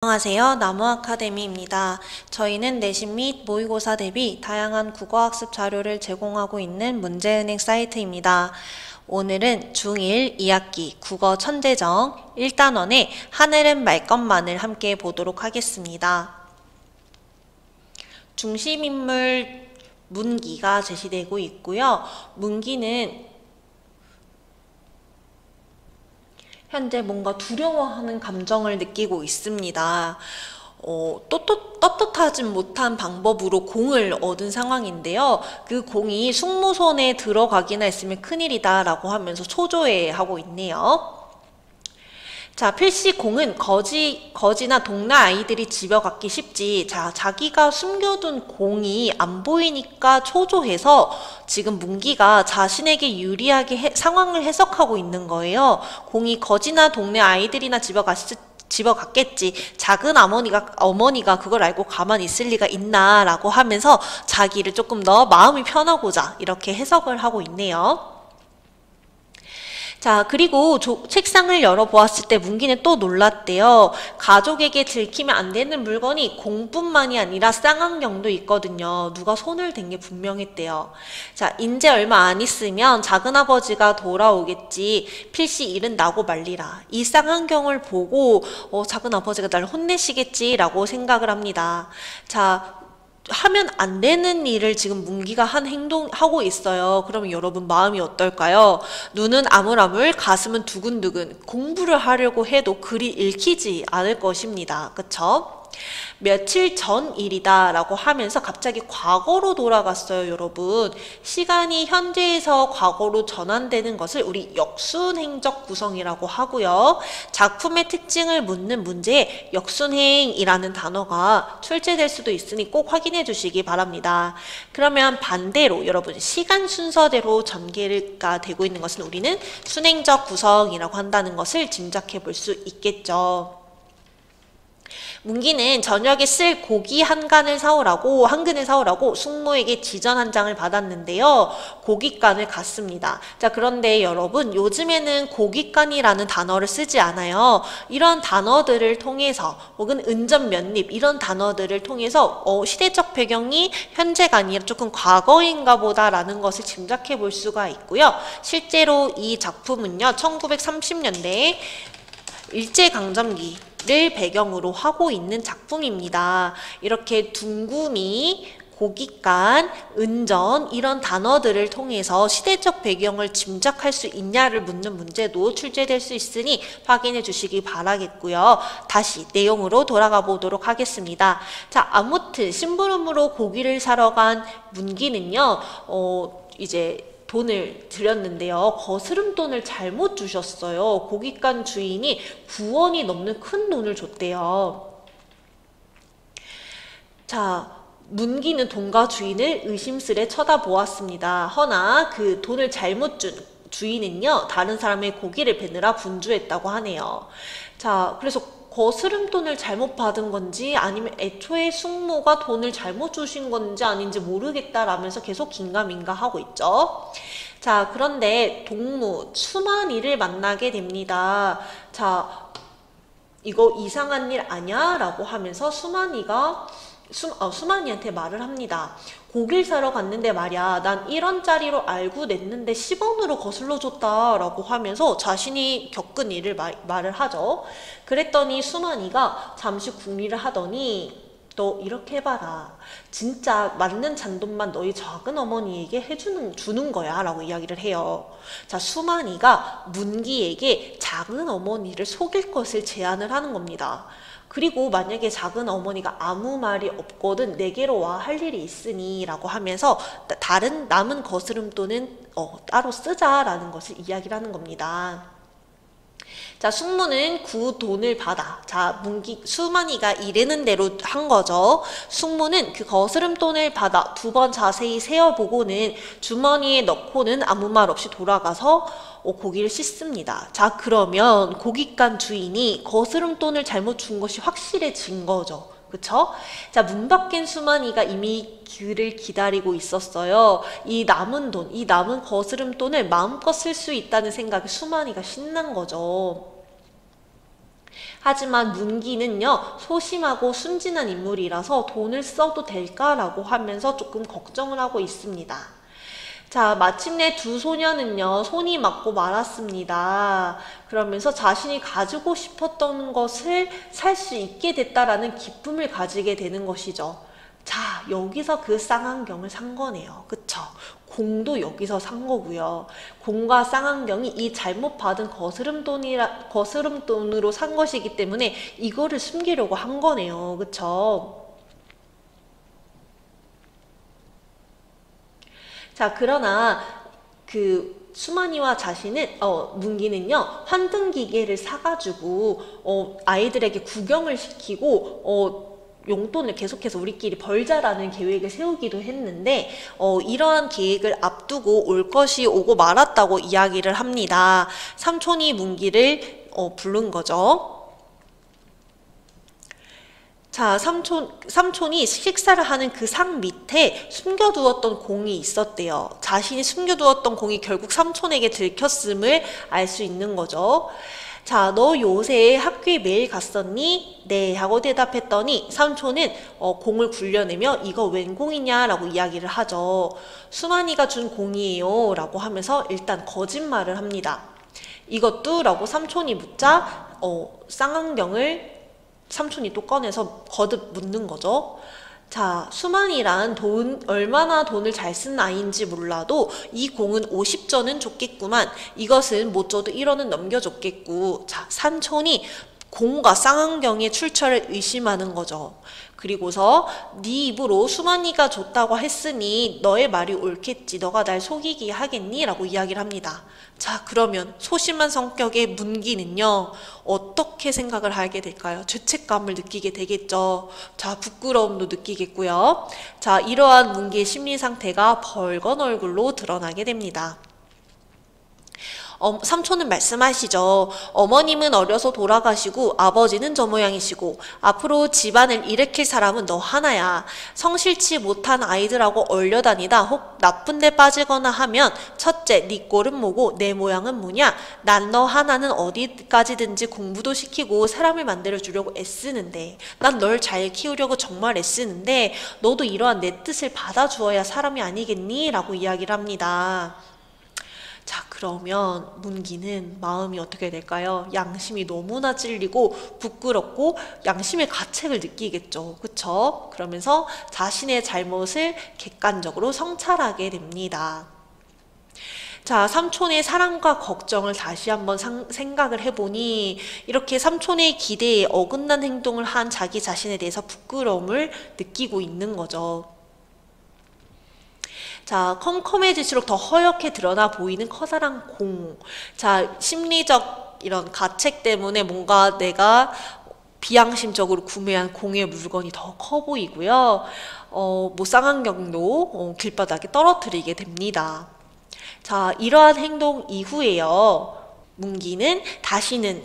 안녕하세요. 나무아카데미입니다. 저희는 내신 및 모의고사 대비 다양한 국어학습 자료를 제공하고 있는 문제은행 사이트입니다. 오늘은 중1 2학기 국어 천재정 1단원의 하늘은 말 것만을 함께 보도록 하겠습니다. 중심인물 문기가 제시되고 있고요. 문기는 현재 뭔가 두려워하는 감정을 느끼고 있습니다. 떳떳하진 못한 방법으로 공을 얻은 상황인데요. 그 공이 숙모손에 들어가기나 했으면 큰일이다 라고 하면서 초조해하고 있네요. 자, 필시 공은 거지나 동네 아이들이 집어갖기 쉽지. 자, 자기가 숨겨둔 공이 안 보이니까 초조해서 지금 문기가 자신에게 유리하게 상황을 해석하고 있는 거예요. 공이 거지나 동네 아이들이나 집어갔겠지. 작은 어머니가 그걸 알고 가만히 있을 리가 있나 라고 하면서 자기를 조금 더 마음이 편하고자 이렇게 해석을 하고 있네요. 자, 그리고 책상을 열어보았을 때 문기는 또 놀랐대요. 가족에게 들키면 안 되는 물건이 공뿐만이 아니라 쌍안경도 있거든요. 누가 손을 댄 게 분명했대요. 자, 이제 얼마 안 있으면 작은아버지가 돌아오겠지. 필시 일은 나고 말리라. 이 쌍안경을 보고 작은아버지가 날 혼내시겠지라고 생각을 합니다. 자, 하면 안 되는 일을 지금 문기가 하고 있어요. 그러면 여러분 마음이 어떨까요? 눈은 아물아물, 가슴은 두근두근. 공부를 하려고 해도 글이 읽히지 않을 것입니다. 그쵸? 며칠 전 일이다 라고 하면서 갑자기 과거로 돌아갔어요. 여러분, 시간이 현재에서 과거로 전환되는 것을 우리 역순행적 구성이라고 하고요. 작품의 특징을 묻는 문제에 역순행이라는 단어가 출제될 수도 있으니 꼭 확인해 주시기 바랍니다. 그러면 반대로 여러분, 시간 순서대로 전개가 되고 있는 것은 우리는 순행적 구성이라고 한다는 것을 짐작해 볼 수 있겠죠. 문기는 저녁에 쓸 고기 한 근을 사오라고 숙모에게 지전 한 장을 받았는데요. 고깃간을 갔습니다. 자, 그런데 여러분, 요즘에는 고깃간이라는 단어를 쓰지 않아요. 이런 단어들을 통해서 혹은 은전 면립 이런 단어들을 통해서 시대적 배경이 현재가 아니라 조금 과거인가 보다라는 것을 짐작해 볼 수가 있고요. 실제로 이 작품은요, 1930년대에 일제강점기를 배경으로 하고 있는 작품입니다. 이렇게 둥구미, 고깃간, 은전 이런 단어들을 통해서 시대적 배경을 짐작할 수 있냐를 묻는 문제도 출제될 수 있으니 확인해 주시기 바라겠고요. 다시 내용으로 돌아가 보도록 하겠습니다. 자, 아무튼 심부름으로 고기를 사러 간 문기는요, 이제 돈을 드렸는데요. 거스름돈을 잘못 주셨어요. 고깃간 주인이 9원이 넘는 큰 돈을 줬대요. 자, 문기는 돈과 주인을 의심스레 쳐다보았습니다. 허나 그 돈을 잘못 준 주인은요, 다른 사람의 고기를 베느라 분주했다고 하네요. 자, 그래서 거스름돈을 잘못 받은 건지 아니면 애초에 숙모가 돈을 잘못 주신 건지 아닌지 모르겠다라면서 계속 긴가민가 하고 있죠. 자, 그런데 동무 수만이를 만나게 됩니다. 자, 이거 이상한 일 아냐? 라고 하면서 수만이한테 말을 합니다. 고기를 사러 갔는데 말이야, 난 1원짜리로 알고 냈는데 10원으로 거슬러 줬다 라고 하면서 자신이 겪은 일을 말을 하죠. 그랬더니 수만이가 잠시 궁리를 하더니 너 이렇게 해봐라. 진짜 맞는 잔돈만 너희 작은 어머니에게 주는 거야 라고 이야기를 해요. 자, 수만이가 문기에게 작은 어머니를 속일 것을 제안을 하는 겁니다. 그리고 만약에 작은 어머니가 아무 말이 없거든 내게로 와 할 일이 있으니 라고 하면서 다른 남은 거스름돈은 따로 쓰자라는 것을 이야기를 하는 겁니다. 자, 숙모는 그 돈을 받아. 자, 수만이가 이르는 대로 한 거죠. 숙모는 그 거스름돈을 받아 2번 자세히 세어보고는 주머니에 넣고는 아무 말 없이 돌아가서 고기를 씻습니다. 자, 그러면 고깃간 주인이 거스름돈을 잘못 준 것이 확실해진 거죠. 그쵸? 자, 문 밖엔 수만이가 이미 그를 기다리고 있었어요. 이 남은 거스름돈을 마음껏 쓸 수 있다는 생각에 수만이가 신난 거죠. 하지만 문기는요, 소심하고 순진한 인물이라서 돈을 써도 될까라고 하면서 조금 걱정을 하고 있습니다. 자, 마침내 두 소녀는요, 손이 맞고 말았습니다. 그러면서 자신이 가지고 싶었던 것을 살 수 있게 됐다라는 기쁨을 가지게 되는 것이죠. 자, 여기서 그 쌍안경을 산 거네요. 그쵸? 공도 여기서 산 거고요. 공과 쌍안경이 이 잘못 받은 거스름돈으로 산 것이기 때문에 이거를 숨기려고 한 거네요. 그쵸? 자, 그러나 그 수만이와 문기는요, 환등기계를 사가지고 아이들에게 구경을 시키고 용돈을 계속해서 우리끼리 벌자라는 계획을 세우기도 했는데 이러한 계획을 앞두고 올 것이 오고 말았다고 이야기를 합니다. 삼촌이 문기를 부른 거죠. 자, 삼촌이 식사를 하는 그 상 밑에 숨겨두었던 공이 있었대요. 자신이 숨겨두었던 공이 결국 삼촌에게 들켰음을 알 수 있는 거죠. 자, 너 요새 학교에 매일 갔었니? 네, 하고 대답했더니 삼촌은 공을 굴려내며 이거 웬 공이냐? 라고 이야기를 하죠. 수만이가 준 공이에요. 라고 하면서 일단 거짓말을 합니다. 이것도? 라고 삼촌이 묻자 쌍안경을 삼촌이 또 꺼내서 거듭 묻는 거죠. 자, 수만이란 얼마나 돈을 잘 쓴 아이인지 몰라도 이 공은 50전은 줬겠구만. 이것은 못 줘도 1원은 넘겨줬겠고. 자, 삼촌이 공과 쌍안경의 출처를 의심하는 거죠. 그리고서 네 입으로 수만이가 줬다고 했으니 너의 말이 옳겠지. 너가 날 속이기 하겠니? 라고 이야기를 합니다. 자, 그러면 소심한 성격의 문기는요, 어떻게 생각을 하게 될까요? 죄책감을 느끼게 되겠죠. 자, 부끄러움도 느끼겠고요. 자, 이러한 문기의 심리 상태가 벌건 얼굴로 드러나게 됩니다. 삼촌은 말씀하시죠. 어머님은 어려서 돌아가시고 아버지는 저 모양이시고 앞으로 집안을 일으킬 사람은 너 하나야. 성실치 못한 아이들하고 얼려다니다 혹 나쁜 데 빠지거나 하면 첫째 네 꼴은 뭐고 내 모양은 뭐냐. 난 너 하나는 어디까지든지 공부도 시키고 사람을 만들어주려고 애쓰는데 난 널 잘 키우려고 정말 애쓰는데 너도 이러한 내 뜻을 받아주어야 사람이 아니겠니? 라고 이야기를 합니다. 자, 그러면 문기는 마음이 어떻게 될까요? 양심이 너무나 찔리고 부끄럽고 양심의 가책을 느끼겠죠. 그쵸? 그러면서 자신의 잘못을 객관적으로 성찰하게 됩니다. 자, 삼촌의 사랑과 걱정을 다시 한번 생각을 해보니 이렇게 삼촌의 기대에 어긋난 행동을 한 자기 자신에 대해서 부끄러움을 느끼고 있는 거죠. 자, 컴컴해질수록 더 허옇게 드러나 보이는 커다란 공. 자, 심리적 이런 가책 때문에 뭔가 내가 비양심적으로 구매한 공의 물건이 더 커 보이고요. 쌍안경도 길바닥에 떨어뜨리게 됩니다. 자, 이러한 행동 이후에요. 문기는 다시는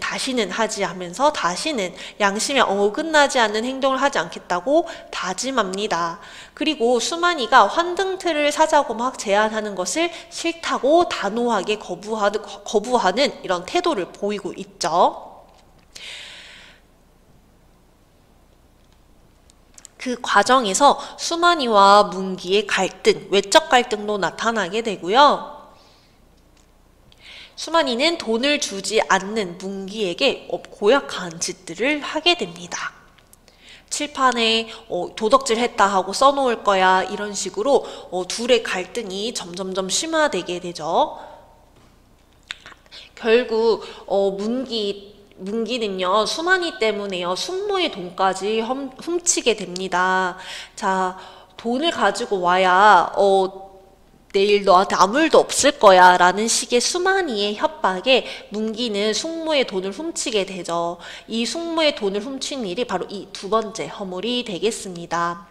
하지 하면서 다시는 양심에 어긋나지 않는 행동을 하지 않겠다고 다짐합니다. 그리고 수만이가 환등틀을 사자고 막 제안하는 것을 싫다고 단호하게 거부하는 이런 태도를 보이고 있죠. 그 과정에서 수만이와 문기의 갈등, 외적 갈등도 나타나게 되고요. 수만이는 돈을 주지 않는 문기에게 고약한 짓들을 하게 됩니다. 칠판에 도덕질 했다 하고 써놓을 거야 이런 식으로 둘의 갈등이 점점점 심화되게 되죠. 결국 문기는요, 수만이 때문에요, 숙모의 돈까지 훔치게 됩니다. 자, 돈을 가지고 와야 내일 너한테 아무 일도 없을 거야 라는 식의 수만이의 협박에 문기는 숙모의 돈을 훔치게 되죠. 이 숙모의 돈을 훔친 일이 바로 이 두 번째 허물이 되겠습니다.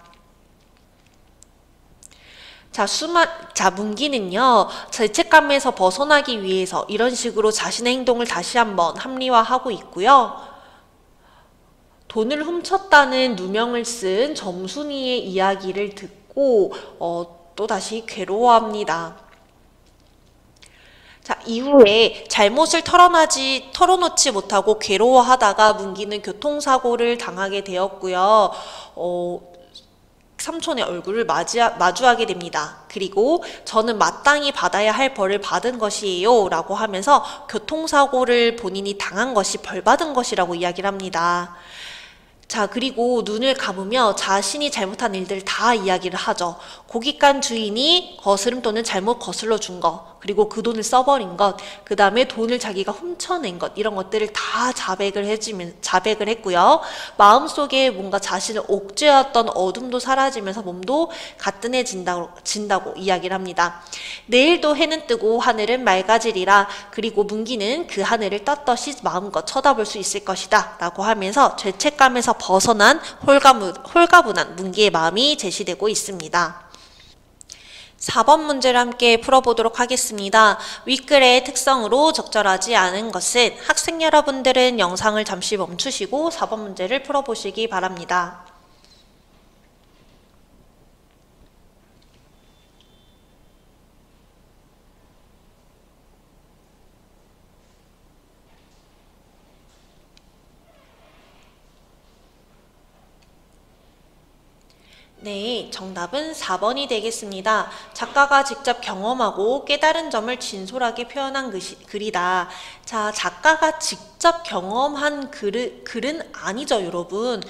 자, 문기는요, 죄책감에서 벗어나기 위해서 이런 식으로 자신의 행동을 다시 한번 합리화하고 있고요. 돈을 훔쳤다는 누명을 쓴 점순이의 이야기를 듣고 또다시 괴로워합니다. 자, 이후에 잘못을 털어놓지 못하고 괴로워하다가 문기는 교통사고를 당하게 되었고요. 삼촌의 얼굴을 마주하게 됩니다. 그리고 저는 마땅히 받아야 할 벌을 받은 것이에요 라고 하면서 교통사고를 본인이 당한 것이 벌 받은 것이라고 이야기를 합니다. 자, 그리고 눈을 감으며 자신이 잘못한 일들을 다 이야기를 하죠. 고깃간 주인이 거스름 돈을 잘못 거슬러 준 것, 그리고 그 돈을 써버린 것, 그 다음에 돈을 자기가 훔쳐낸 것, 이런 것들을 다 자백을 했고요. 마음속에 뭔가 자신을 옥죄었던 어둠도 사라지면서 몸도 가뿐해진다고 이야기를 합니다. 내일도 해는 뜨고 하늘은 맑아지리라. 그리고 문기는 그 하늘을 떳떳이 마음껏 쳐다볼 수 있을 것이다 라고 하면서 죄책감에서 벗어난 홀가분한 문기의 마음이 제시되고 있습니다. 4번 문제를 함께 풀어보도록 하겠습니다. 윗글의 특성으로 적절하지 않은 것은 학생 여러분들은 영상을 잠시 멈추시고 4번 문제를 풀어보시기 바랍니다. 네, 정답은 4번이 되겠습니다. 작가가 직접 경험하고 깨달은 점을 진솔하게 표현한 글이다. 자, 작가가 직접 경험한 글은 아니죠, 여러분.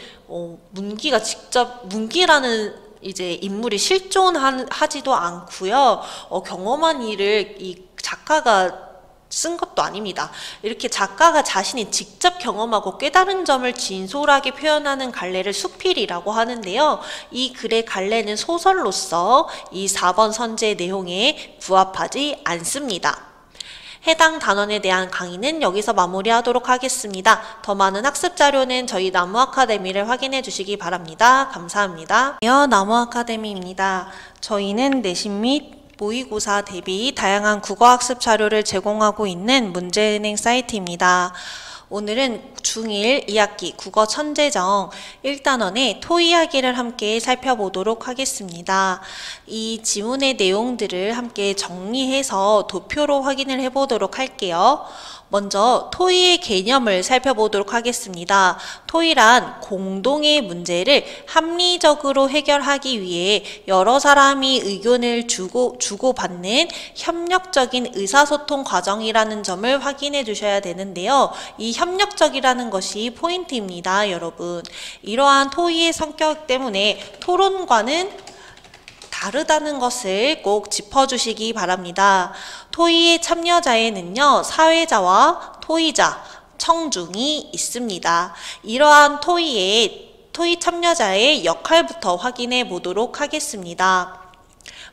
문기라는 이제 인물이 실존하지도 않고요. 경험한 일을 이 작가가 쓴 것도 아닙니다. 이렇게 작가가 자신이 직접 경험하고 깨달은 점을 진솔하게 표현하는 갈래를 수필이라고 하는데요. 이 글의 갈래는 소설로서 이 4번 선제 내용에 부합하지 않습니다. 해당 단원에 대한 강의는 여기서 마무리하도록 하겠습니다. 더 많은 학습 자료는 저희 나무 아카데미를 확인해 주시기 바랍니다. 감사합니다. 나무 아카데미입니다. 저희는 내신 및 모의고사 대비 다양한 국어학습 자료를 제공하고 있는 문제은행 사이트입니다. 오늘은 중1 2학기 국어 천재정 1단원의 토 이야기를 함께 살펴보도록 하겠습니다. 이 지문의 내용들을 함께 정리해서 도표로 확인을 해보도록 할게요. 먼저 토의의 개념을 살펴보도록 하겠습니다. 토의란 공동의 문제를 합리적으로 해결하기 위해 여러 사람이 의견을 주고받는 협력적인 의사소통 과정이라는 점을 확인해 주셔야 되는데요. 이 협력적이라는 것이 포인트입니다, 여러분. 이러한 토의의 성격 때문에 토론과는 다르다는 것을 꼭 짚어주시기 바랍니다. 토의의 참여자에는요, 사회자와 토의자, 청중이 있습니다. 이러한 토의 참여자의 역할부터 확인해 보도록 하겠습니다.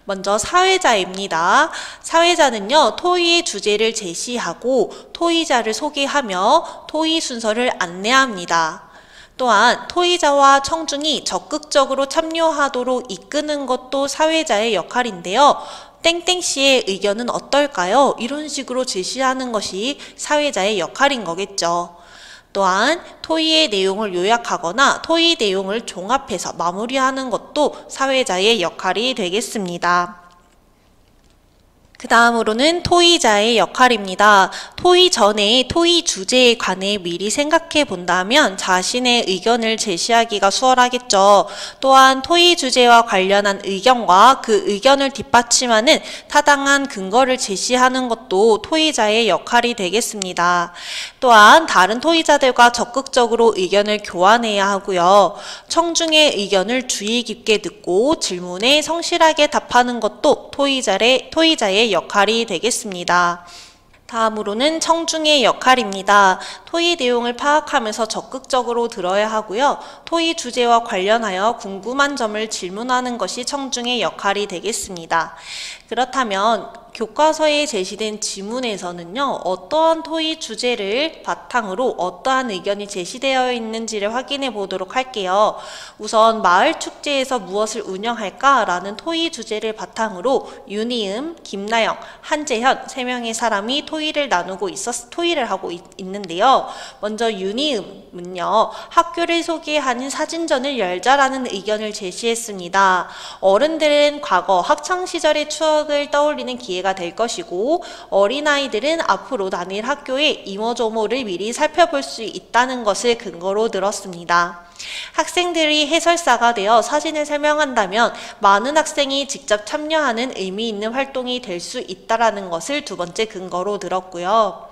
먼저 사회자입니다. 사회자는요, 토의의 주제를 제시하고 토의자를 소개하며 토의 순서를 안내합니다. 또한 토의자와 청중이 적극적으로 참여하도록 이끄는 것도 사회자의 역할인데요. 땡땡씨의 의견은 어떨까요? 이런 식으로 제시하는 것이 사회자의 역할인 거겠죠. 또한 토의의 내용을 요약하거나 토의 내용을 종합해서 마무리하는 것도 사회자의 역할이 되겠습니다. 그 다음으로는 토의자의 역할입니다. 토의 전에 토의 주제에 관해 미리 생각해 본다면 자신의 의견을 제시하기가 수월하겠죠. 또한 토의 주제와 관련한 의견과 그 의견을 뒷받침하는 타당한 근거를 제시하는 것도 토의자의 역할이 되겠습니다. 또한 다른 토의자들과 적극적으로 의견을 교환해야 하고요. 청중의 의견을 주의 깊게 듣고 질문에 성실하게 답하는 것도 토의자의 역할이 되겠습니다. 다음으로는 청중의 역할입니다. 토의 내용을 파악하면서 적극적으로 들어야 하고요. 토의 주제와 관련하여 궁금한 점을 질문하는 것이 청중의 역할이 되겠습니다. 그렇다면 교과서에 제시된 지문에서는요, 어떠한 토의 주제를 바탕으로 어떠한 의견이 제시되어 있는지를 확인해 보도록 할게요. 우선 마을 축제에서 무엇을 운영할까? 라는 토의 주제를 바탕으로 윤희음, 김나영, 한재현 3명의 사람이 토의를 하고 있는데요. 먼저 윤희음은요, 학교를 소개하는 사진전을 열자라는 의견을 제시했습니다. 어른들은 과거 학창시절의 추억을 떠올리는 기회 기회가 될 것이고, 어린아이들은 앞으로 다닐 학교의 이모저모를 미리 살펴볼 수 있다는 것을 근거로 들었습니다. 학생들이 해설사가 되어 사진을 설명한다면 많은 학생이 직접 참여하는 의미 있는 활동이 될 수 있다는 것을 두 번째 근거로 들었고요.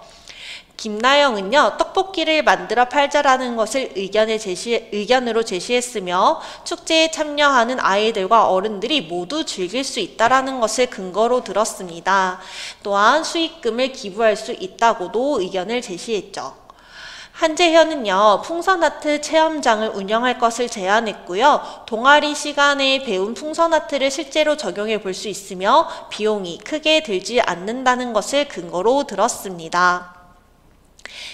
김나영은요, 떡볶이를 만들어 팔자라는 것을 의견으로 제시했으며, 축제에 참여하는 아이들과 어른들이 모두 즐길 수 있다는 것을 근거로 들었습니다. 또한 수익금을 기부할 수 있다고도 의견을 제시했죠. 한재현은요, 풍선아트 체험장을 운영할 것을 제안했고요. 동아리 시간에 배운 풍선아트를 실제로 적용해 볼 수 있으며 비용이 크게 들지 않는다는 것을 근거로 들었습니다.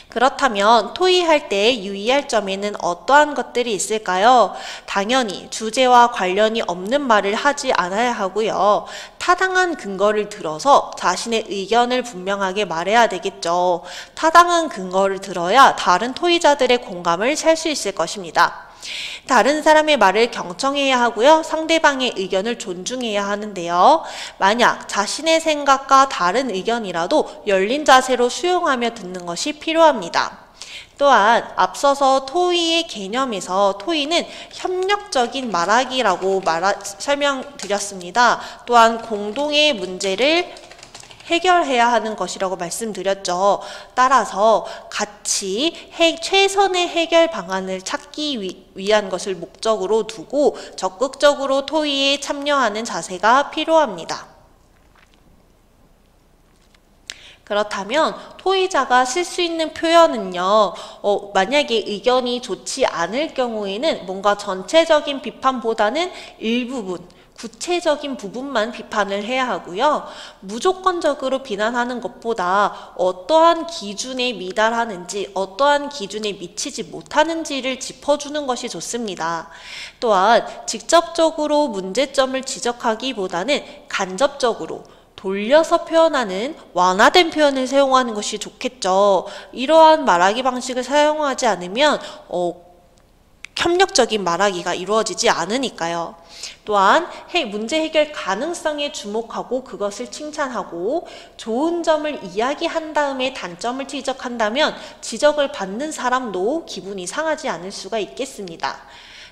그렇다면 토의할 때 유의할 점에는 어떠한 것들이 있을까요? 당연히 주제와 관련이 없는 말을 하지 않아야 하고요. 타당한 근거를 들어서 자신의 의견을 분명하게 말해야 되겠죠. 타당한 근거를 들어야 다른 토의자들의 공감을 살 수 있을 것입니다. 다른 사람의 말을 경청해야 하고요. 상대방의 의견을 존중해야 하는데요. 만약 자신의 생각과 다른 의견이라도 열린 자세로 수용하며 듣는 것이 필요합니다. 또한 앞서서 토의의 개념에서 토의는 협력적인 말하기라고 설명드렸습니다. 또한 공동의 문제를 해결해야 하는 것이라고 말씀드렸죠. 따라서 같이 최선의 해결 방안을 찾기 위한 것을 목적으로 두고 적극적으로 토의에 참여하는 자세가 필요합니다. 그렇다면 토의자가 쓸 수 있는 표현은요, 만약에 의견이 좋지 않을 경우에는 뭔가 전체적인 비판보다는 일부분, 구체적인 부분만 비판을 해야 하고요. 무조건적으로 비난하는 것보다 어떠한 기준에 미달하는지, 어떠한 기준에 미치지 못하는지를 짚어주는 것이 좋습니다. 또한 직접적으로 문제점을 지적하기보다는 간접적으로 돌려서 표현하는 완화된 표현을 사용하는 것이 좋겠죠. 이러한 말하기 방식을 사용하지 않으면 협력적인 말하기가 이루어지지 않으니까요. 또한 문제 해결 가능성에 주목하고 그것을 칭찬하고 좋은 점을 이야기한 다음에 단점을 지적한다면 지적을 받는 사람도 기분이 상하지 않을 수가 있겠습니다.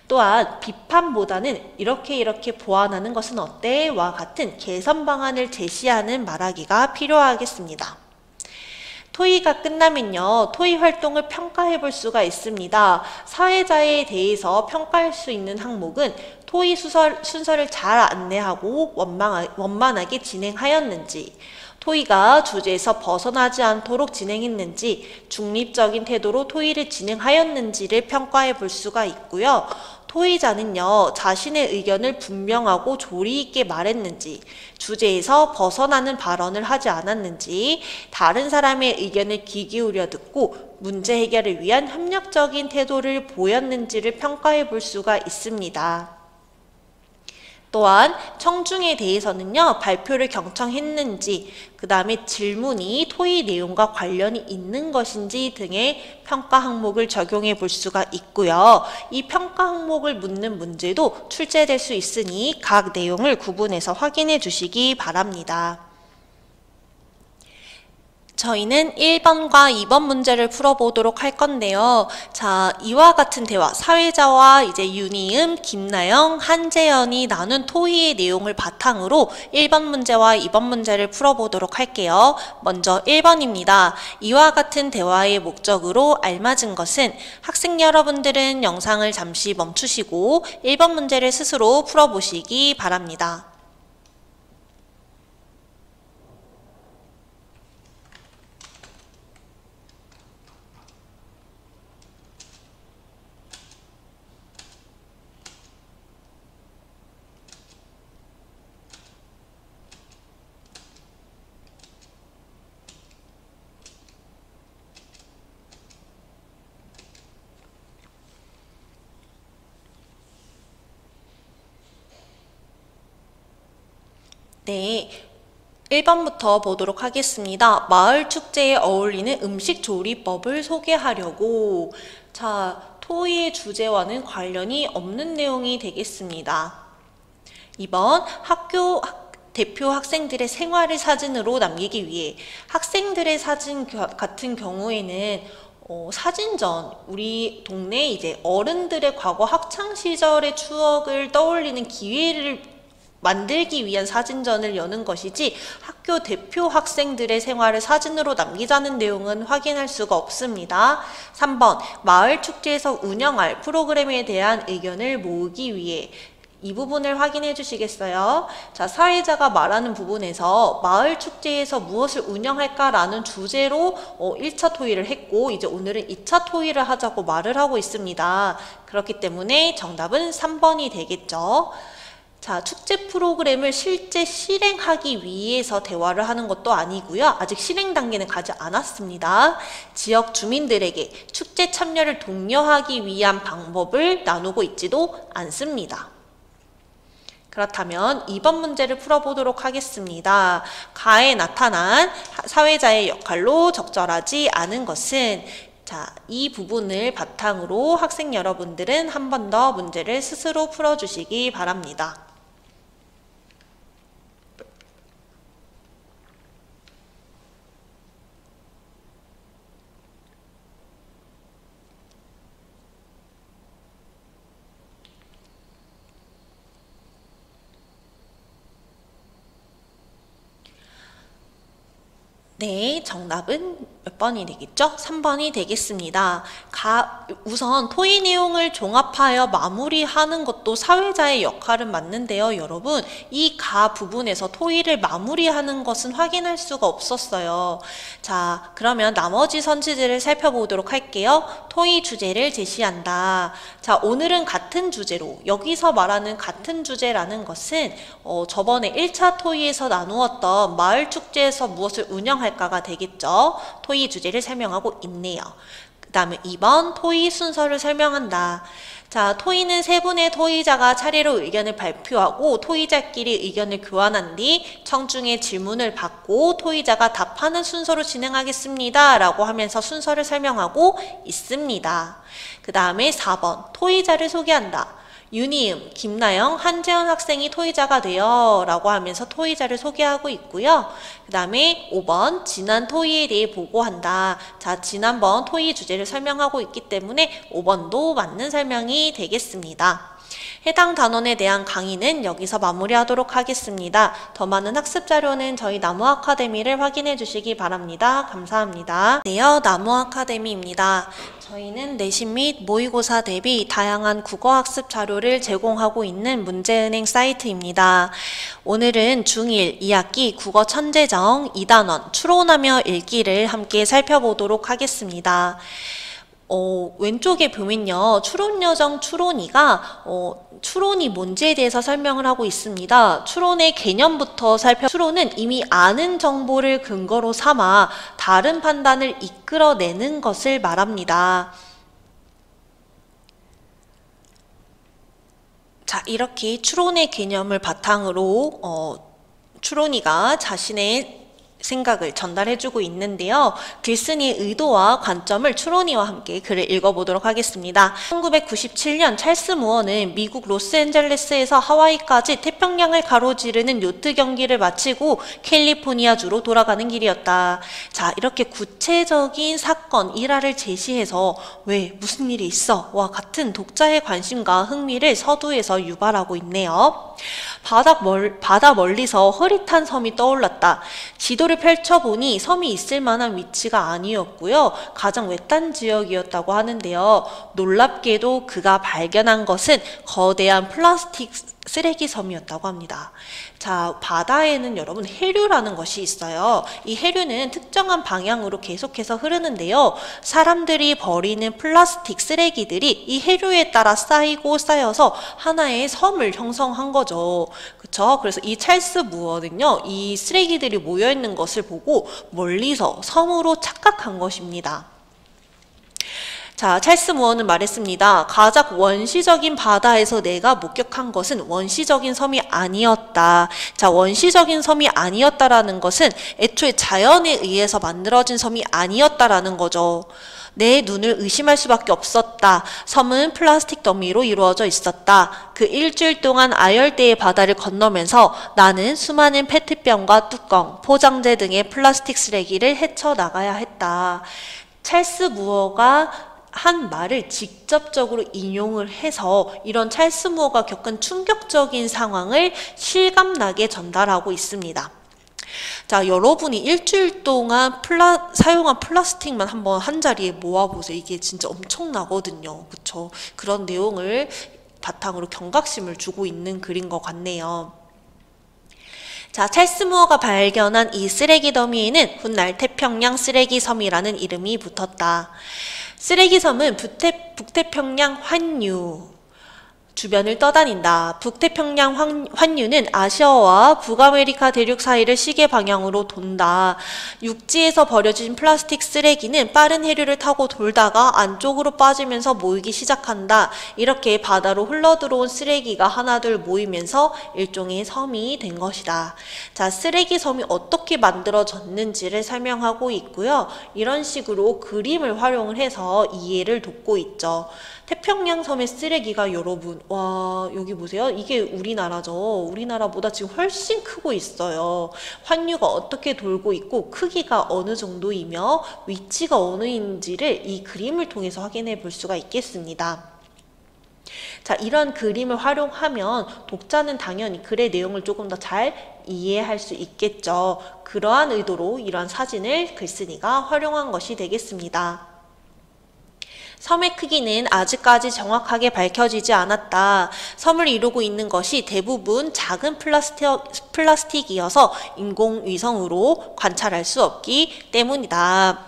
또한 비판보다는 이렇게 보완하는 것은 어때? 와 같은 개선 방안을 제시하는 말하기가 필요하겠습니다. 토의가 끝나면요, 토의 활동을 평가해 볼 수가 있습니다. 사회자에 대해서 평가할 수 있는 항목은 토의 순서를 잘 안내하고 원만하게 진행하였는지, 토의가 주제에서 벗어나지 않도록 진행했는지, 중립적인 태도로 토의를 진행하였는지를 평가해 볼 수가 있고요. 토의자는요, 자신의 의견을 분명하고 조리 있게 말했는지, 주제에서 벗어나는 발언을 하지 않았는지, 다른 사람의 의견을 귀 기울여 듣고 문제 해결을 위한 협력적인 태도를 보였는지를 평가해 볼 수가 있습니다. 또한 청중에 대해서는요, 발표를 경청했는지, 그 다음에 질문이 토의 내용과 관련이 있는 것인지 등의 평가 항목을 적용해 볼 수가 있고요. 이 평가 항목을 묻는 문제도 출제될 수 있으니 각 내용을 구분해서 확인해 주시기 바랍니다. 저희는 1번과 2번 문제를 풀어보도록 할 건데요. 자, 이와 같은 대화, 사회자와 이제 윤희음, 김나영, 한재현이 나눈 토의의 내용을 바탕으로 1번 문제와 2번 문제를 풀어보도록 할게요. 먼저 1번입니다. 이와 같은 대화의 목적으로 알맞은 것은 학생 여러분들은 영상을 잠시 멈추시고 1번 문제를 스스로 풀어보시기 바랍니다. 네, 1번부터 보도록 하겠습니다. 마을 축제에 어울리는 음식 조리법을 소개하려고. 자, 토의의 주제와는 관련이 없는 내용이 되겠습니다. 2번, 대표 학생들의 생활을 사진으로 남기기 위해 학생들의 사진 같은 경우에는 사진전, 우리 동네 이제 어른들의 과거 학창 시절의 추억을 떠올리는 기회를 만들기 위한 사진전을 여는 것이지 학교 대표 학생들의 생활을 사진으로 남기자는 내용은 확인할 수가 없습니다. 3번, 마을 축제에서 운영할 프로그램에 대한 의견을 모으기 위해 이 부분을 확인해 주시겠어요? 자, 사회자가 말하는 부분에서 마을 축제에서 무엇을 운영할까라는 주제로 1차 토의를 했고 이제 오늘은 2차 토의를 하자고 말을 하고 있습니다. 그렇기 때문에 정답은 3번이 되겠죠. 자, 축제 프로그램을 실제 실행하기 위해서 대화를 하는 것도 아니고요. 아직 실행 단계는 가지 않았습니다. 지역 주민들에게 축제 참여를 독려하기 위한 방법을 나누고 있지도 않습니다. 그렇다면 2번 문제를 풀어보도록 하겠습니다. 가에 나타난 사회자의 역할로 적절하지 않은 것은 자, 이 부분을 바탕으로 학생 여러분들은 한 번 더 문제를 스스로 풀어주시기 바랍니다. 네, 정답은 몇 번이 되겠죠? 3번이 되겠습니다. 우선 토의 내용을 종합하여 마무리하는 것도 사회자의 역할은 맞는데요. 여러분, 이 부분에서 토의를 마무리하는 것은 확인할 수가 없었어요. 자, 그러면 나머지 선지들을 살펴보도록 할게요. 토의 주제를 제시한다. 자, 오늘은 같은 주제로, 여기서 말하는 같은 주제라는 것은 저번에 1차 토의에서 나누었던 마을 축제에서 무엇을 운영할까가 되겠죠. 토의 주제를 설명하고 있네요. 그 다음에 2번 토의 순서를 설명한다. 자, 토의는 세 분의 토의자가 차례로 의견을 발표하고 토의자끼리 의견을 교환한 뒤 청중의 질문을 받고 토의자가 답하는 순서로 진행하겠습니다. 라고 하면서 순서를 설명하고 있습니다. 그 다음에 4번 토의자를 소개한다. 윤희음, 김나영, 한재현 학생이 토의자가 되어 라고 하면서 토의자를 소개하고 있고요. 그 다음에 5번 지난 토의에 대해 보고한다. 자, 지난번 토의 주제를 설명하고 있기 때문에 5번도 맞는 설명이 되겠습니다. 해당 단원에 대한 강의는 여기서 마무리하도록 하겠습니다. 더 많은 학습 자료는 저희 나무 아카데미를 확인해 주시기 바랍니다. 감사합니다. 네요, 나무 아카데미입니다. 저희는 내신 및 모의고사 대비 다양한 국어학습 자료를 제공하고 있는 문제은행 사이트입니다. 오늘은 중1 2학기 국어 천재정 2단원 추론하며 읽기를 함께 살펴보도록 하겠습니다. 왼쪽에 보면요. 추론여정 추론이가 추론이 뭔지에 대해서 설명을 하고 있습니다. 추론의 개념부터 추론은 이미 아는 정보를 근거로 삼아 다른 판단을 이끌어내는 것을 말합니다. 자, 이렇게 추론의 개념을 바탕으로 추론이가 자신의 생각을 전달해주고 있는데요. 글쓴이의 의도와 관점을 추론이와 함께 글을 읽어보도록 하겠습니다. 1997년 찰스 무어는 미국 로스앤젤레스에서 하와이까지 태평양을 가로지르는 요트 경기를 마치고 캘리포니아주로 돌아가는 길이었다. 자, 이렇게 구체적인 사건, 일화를 제시해서 왜 무슨 일이 있어? 와 같은 독자의 관심과 흥미를 서두에서 유발하고 있네요. 바다 멀리서 흐릿한 섬이 떠올랐다. 지도를 펼쳐보니 섬이 있을 만한 위치가 아니었고요. 가장 외딴 지역이었다고 하는데요. 놀랍게도 그가 발견한 것은 거대한 플라스틱 쓰레기 섬이었다고 합니다. 자, 바다에는 여러분 해류라는 것이 있어요. 이 해류는 특정한 방향으로 계속해서 흐르는데요. 사람들이 버리는 플라스틱 쓰레기들이 이 해류에 따라 쌓이고 쌓여서 하나의 섬을 형성한 거죠. 그쵸? 그래서 이 찰스 무어는요, 이 쓰레기들이 모여있는 것을 보고 멀리서 섬으로 착각한 것입니다. 자, 찰스 무어는 말했습니다. 가장 원시적인 바다에서 내가 목격한 것은 원시적인 섬이 아니었다. 자, 원시적인 섬이 아니었다라는 것은 애초에 자연에 의해서 만들어진 섬이 아니었다라는 거죠. 내 눈을 의심할 수밖에 없었다. 섬은 플라스틱 더미로 이루어져 있었다. 그 일주일 동안 아열대의 바다를 건너면서 나는 수많은 페트병과 뚜껑, 포장재 등의 플라스틱 쓰레기를 헤쳐나가야 했다. 찰스 무어가 한 말을 직접적으로 인용을 해서 이런 찰스 무어가 겪은 충격적인 상황을 실감나게 전달하고 있습니다. 자, 여러분이 일주일 동안 사용한 플라스틱만 한번 한 자리에 모아보세요. 이게 진짜 엄청나거든요. 그쵸? 그런 내용을 바탕으로 경각심을 주고 있는 글인 것 같네요. 자, 찰스 무어가 발견한 이 쓰레기 더미에는 훗날 태평양 쓰레기 섬이라는 이름이 붙었다. 쓰레기 섬은 북태평양 환유 주변을 떠다닌다. 북태평양 환유는 아시아와 북아메리카 대륙 사이를 시계 방향으로 돈다. 육지에서 버려진 플라스틱 쓰레기는 빠른 해류를 타고 돌다가 안쪽으로 빠지면서 모이기 시작한다. 이렇게 바다로 흘러들어온 쓰레기가 하나둘 모이면서 일종의 섬이 된 것이다. 자, 쓰레기 섬이 어떻게 만들어졌는지를 설명하고 있고요. 이런 식으로 그림을 활용을 해서 이해를 돕고 있죠. 태평양 섬의 쓰레기가 여러분, 와, 여기 보세요. 이게 우리나라죠. 우리나라보다 지금 훨씬 크고 있어요. 환유가 어떻게 돌고 있고 크기가 어느 정도이며 위치가 어느인지를 이 그림을 통해서 확인해 볼 수가 있겠습니다. 자, 이런 그림을 활용하면 독자는 당연히 글의 내용을 조금 더 잘 이해할 수 있겠죠. 그러한 의도로 이러한 사진을 글쓴이가 활용한 것이 되겠습니다. 섬의 크기는 아직까지 정확하게 밝혀지지 않았다. 섬을 이루고 있는 것이 대부분 작은 플라스틱이어서 인공위성으로 관찰할 수 없기 때문이다.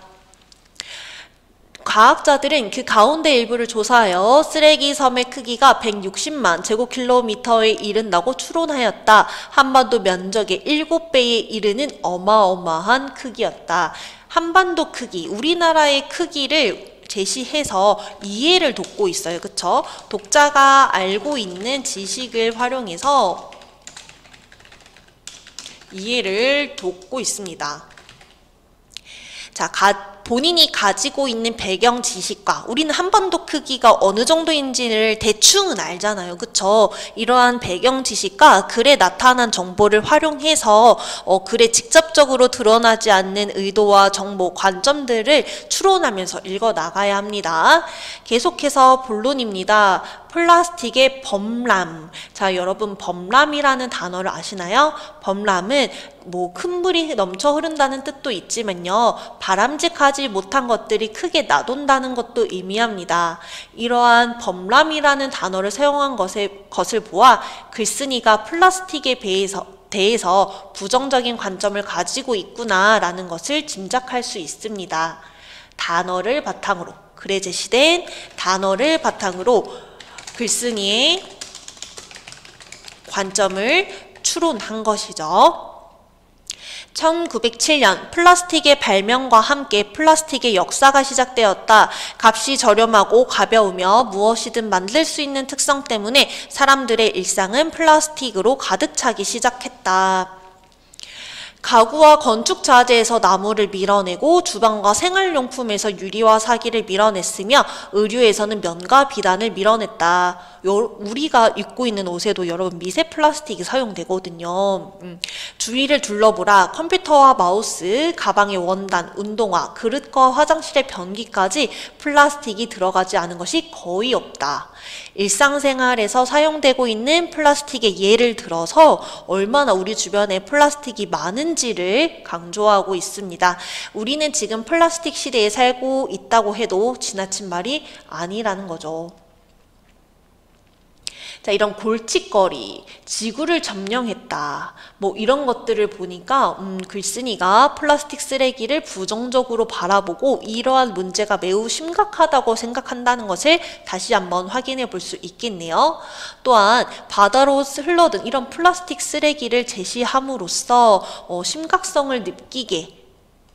과학자들은 그 가운데 일부를 조사하여 쓰레기 섬의 크기가 160만 제곱킬로미터에 이른다고 추론하였다. 한반도 면적의 7배에 이르는 어마어마한 크기였다. 한반도 크기, 우리나라의 크기를 제시해서 이해를 돕고 있어요. 그쵸? 독자가 알고 있는 지식을 활용해서 이해를 돕고 있습니다. 자, 본인이 가지고 있는 배경 지식과 우리는 한반도 크기가 어느 정도인지를 대충은 알잖아요. 그쵸? 이러한 배경 지식과 글에 나타난 정보를 활용해서 글에 직접적으로 드러나지 않는 의도와 정보, 관점들을 추론하면서 읽어 나가야 합니다. 계속해서 본론입니다. 플라스틱의 범람. 자, 여러분 범람이라는 단어를 아시나요? 범람은 큰 물이 넘쳐 흐른다는 뜻도 있지만요. 바람직하지 못한 것들이 크게 나돈다는 것도 의미합니다. 이러한 범람이라는 단어를 사용한 것을 보아 글쓴이가 플라스틱에 대해서 부정적인 관점을 가지고 있구나라는 것을 짐작할 수 있습니다. 단어를 바탕으로, 글에 제시된 단어를 바탕으로 글쓴이의 관점을 추론한 것이죠. 1907년 플라스틱의 발명과 함께 플라스틱의 역사가 시작되었다. 값이 저렴하고 가벼우며 무엇이든 만들 수 있는 특성 때문에 사람들의 일상은 플라스틱으로 가득 차기 시작했다. 가구와 건축 자재에서 나무를 밀어내고 주방과 생활용품에서 유리와 사기를 밀어냈으며 의류에서는 면과 비단을 밀어냈다. 우리가 입고 있는 옷에도 여러분 미세 플라스틱이 사용되거든요. 주위를 둘러보라. 컴퓨터와 마우스, 가방의 원단, 운동화, 그릇과 화장실의 변기까지 플라스틱이 들어가지 않은 것이 거의 없다. 일상생활에서 사용되고 있는 플라스틱의 예를 들어서 얼마나 우리 주변에 플라스틱이 많은지를 강조하고 있습니다. 우리는 지금 플라스틱 시대에 살고 있다고 해도 지나친 말이 아니라는 거죠. 자, 이런 골칫거리, 지구를 점령했다. 이런 것들을 보니까 글쓴이가 플라스틱 쓰레기를 부정적으로 바라보고 이러한 문제가 매우 심각하다고 생각한다는 것을 다시 한번 확인해 볼 수 있겠네요. 또한 바다로 흘러든 이런 플라스틱 쓰레기를 제시함으로써 심각성을 느끼게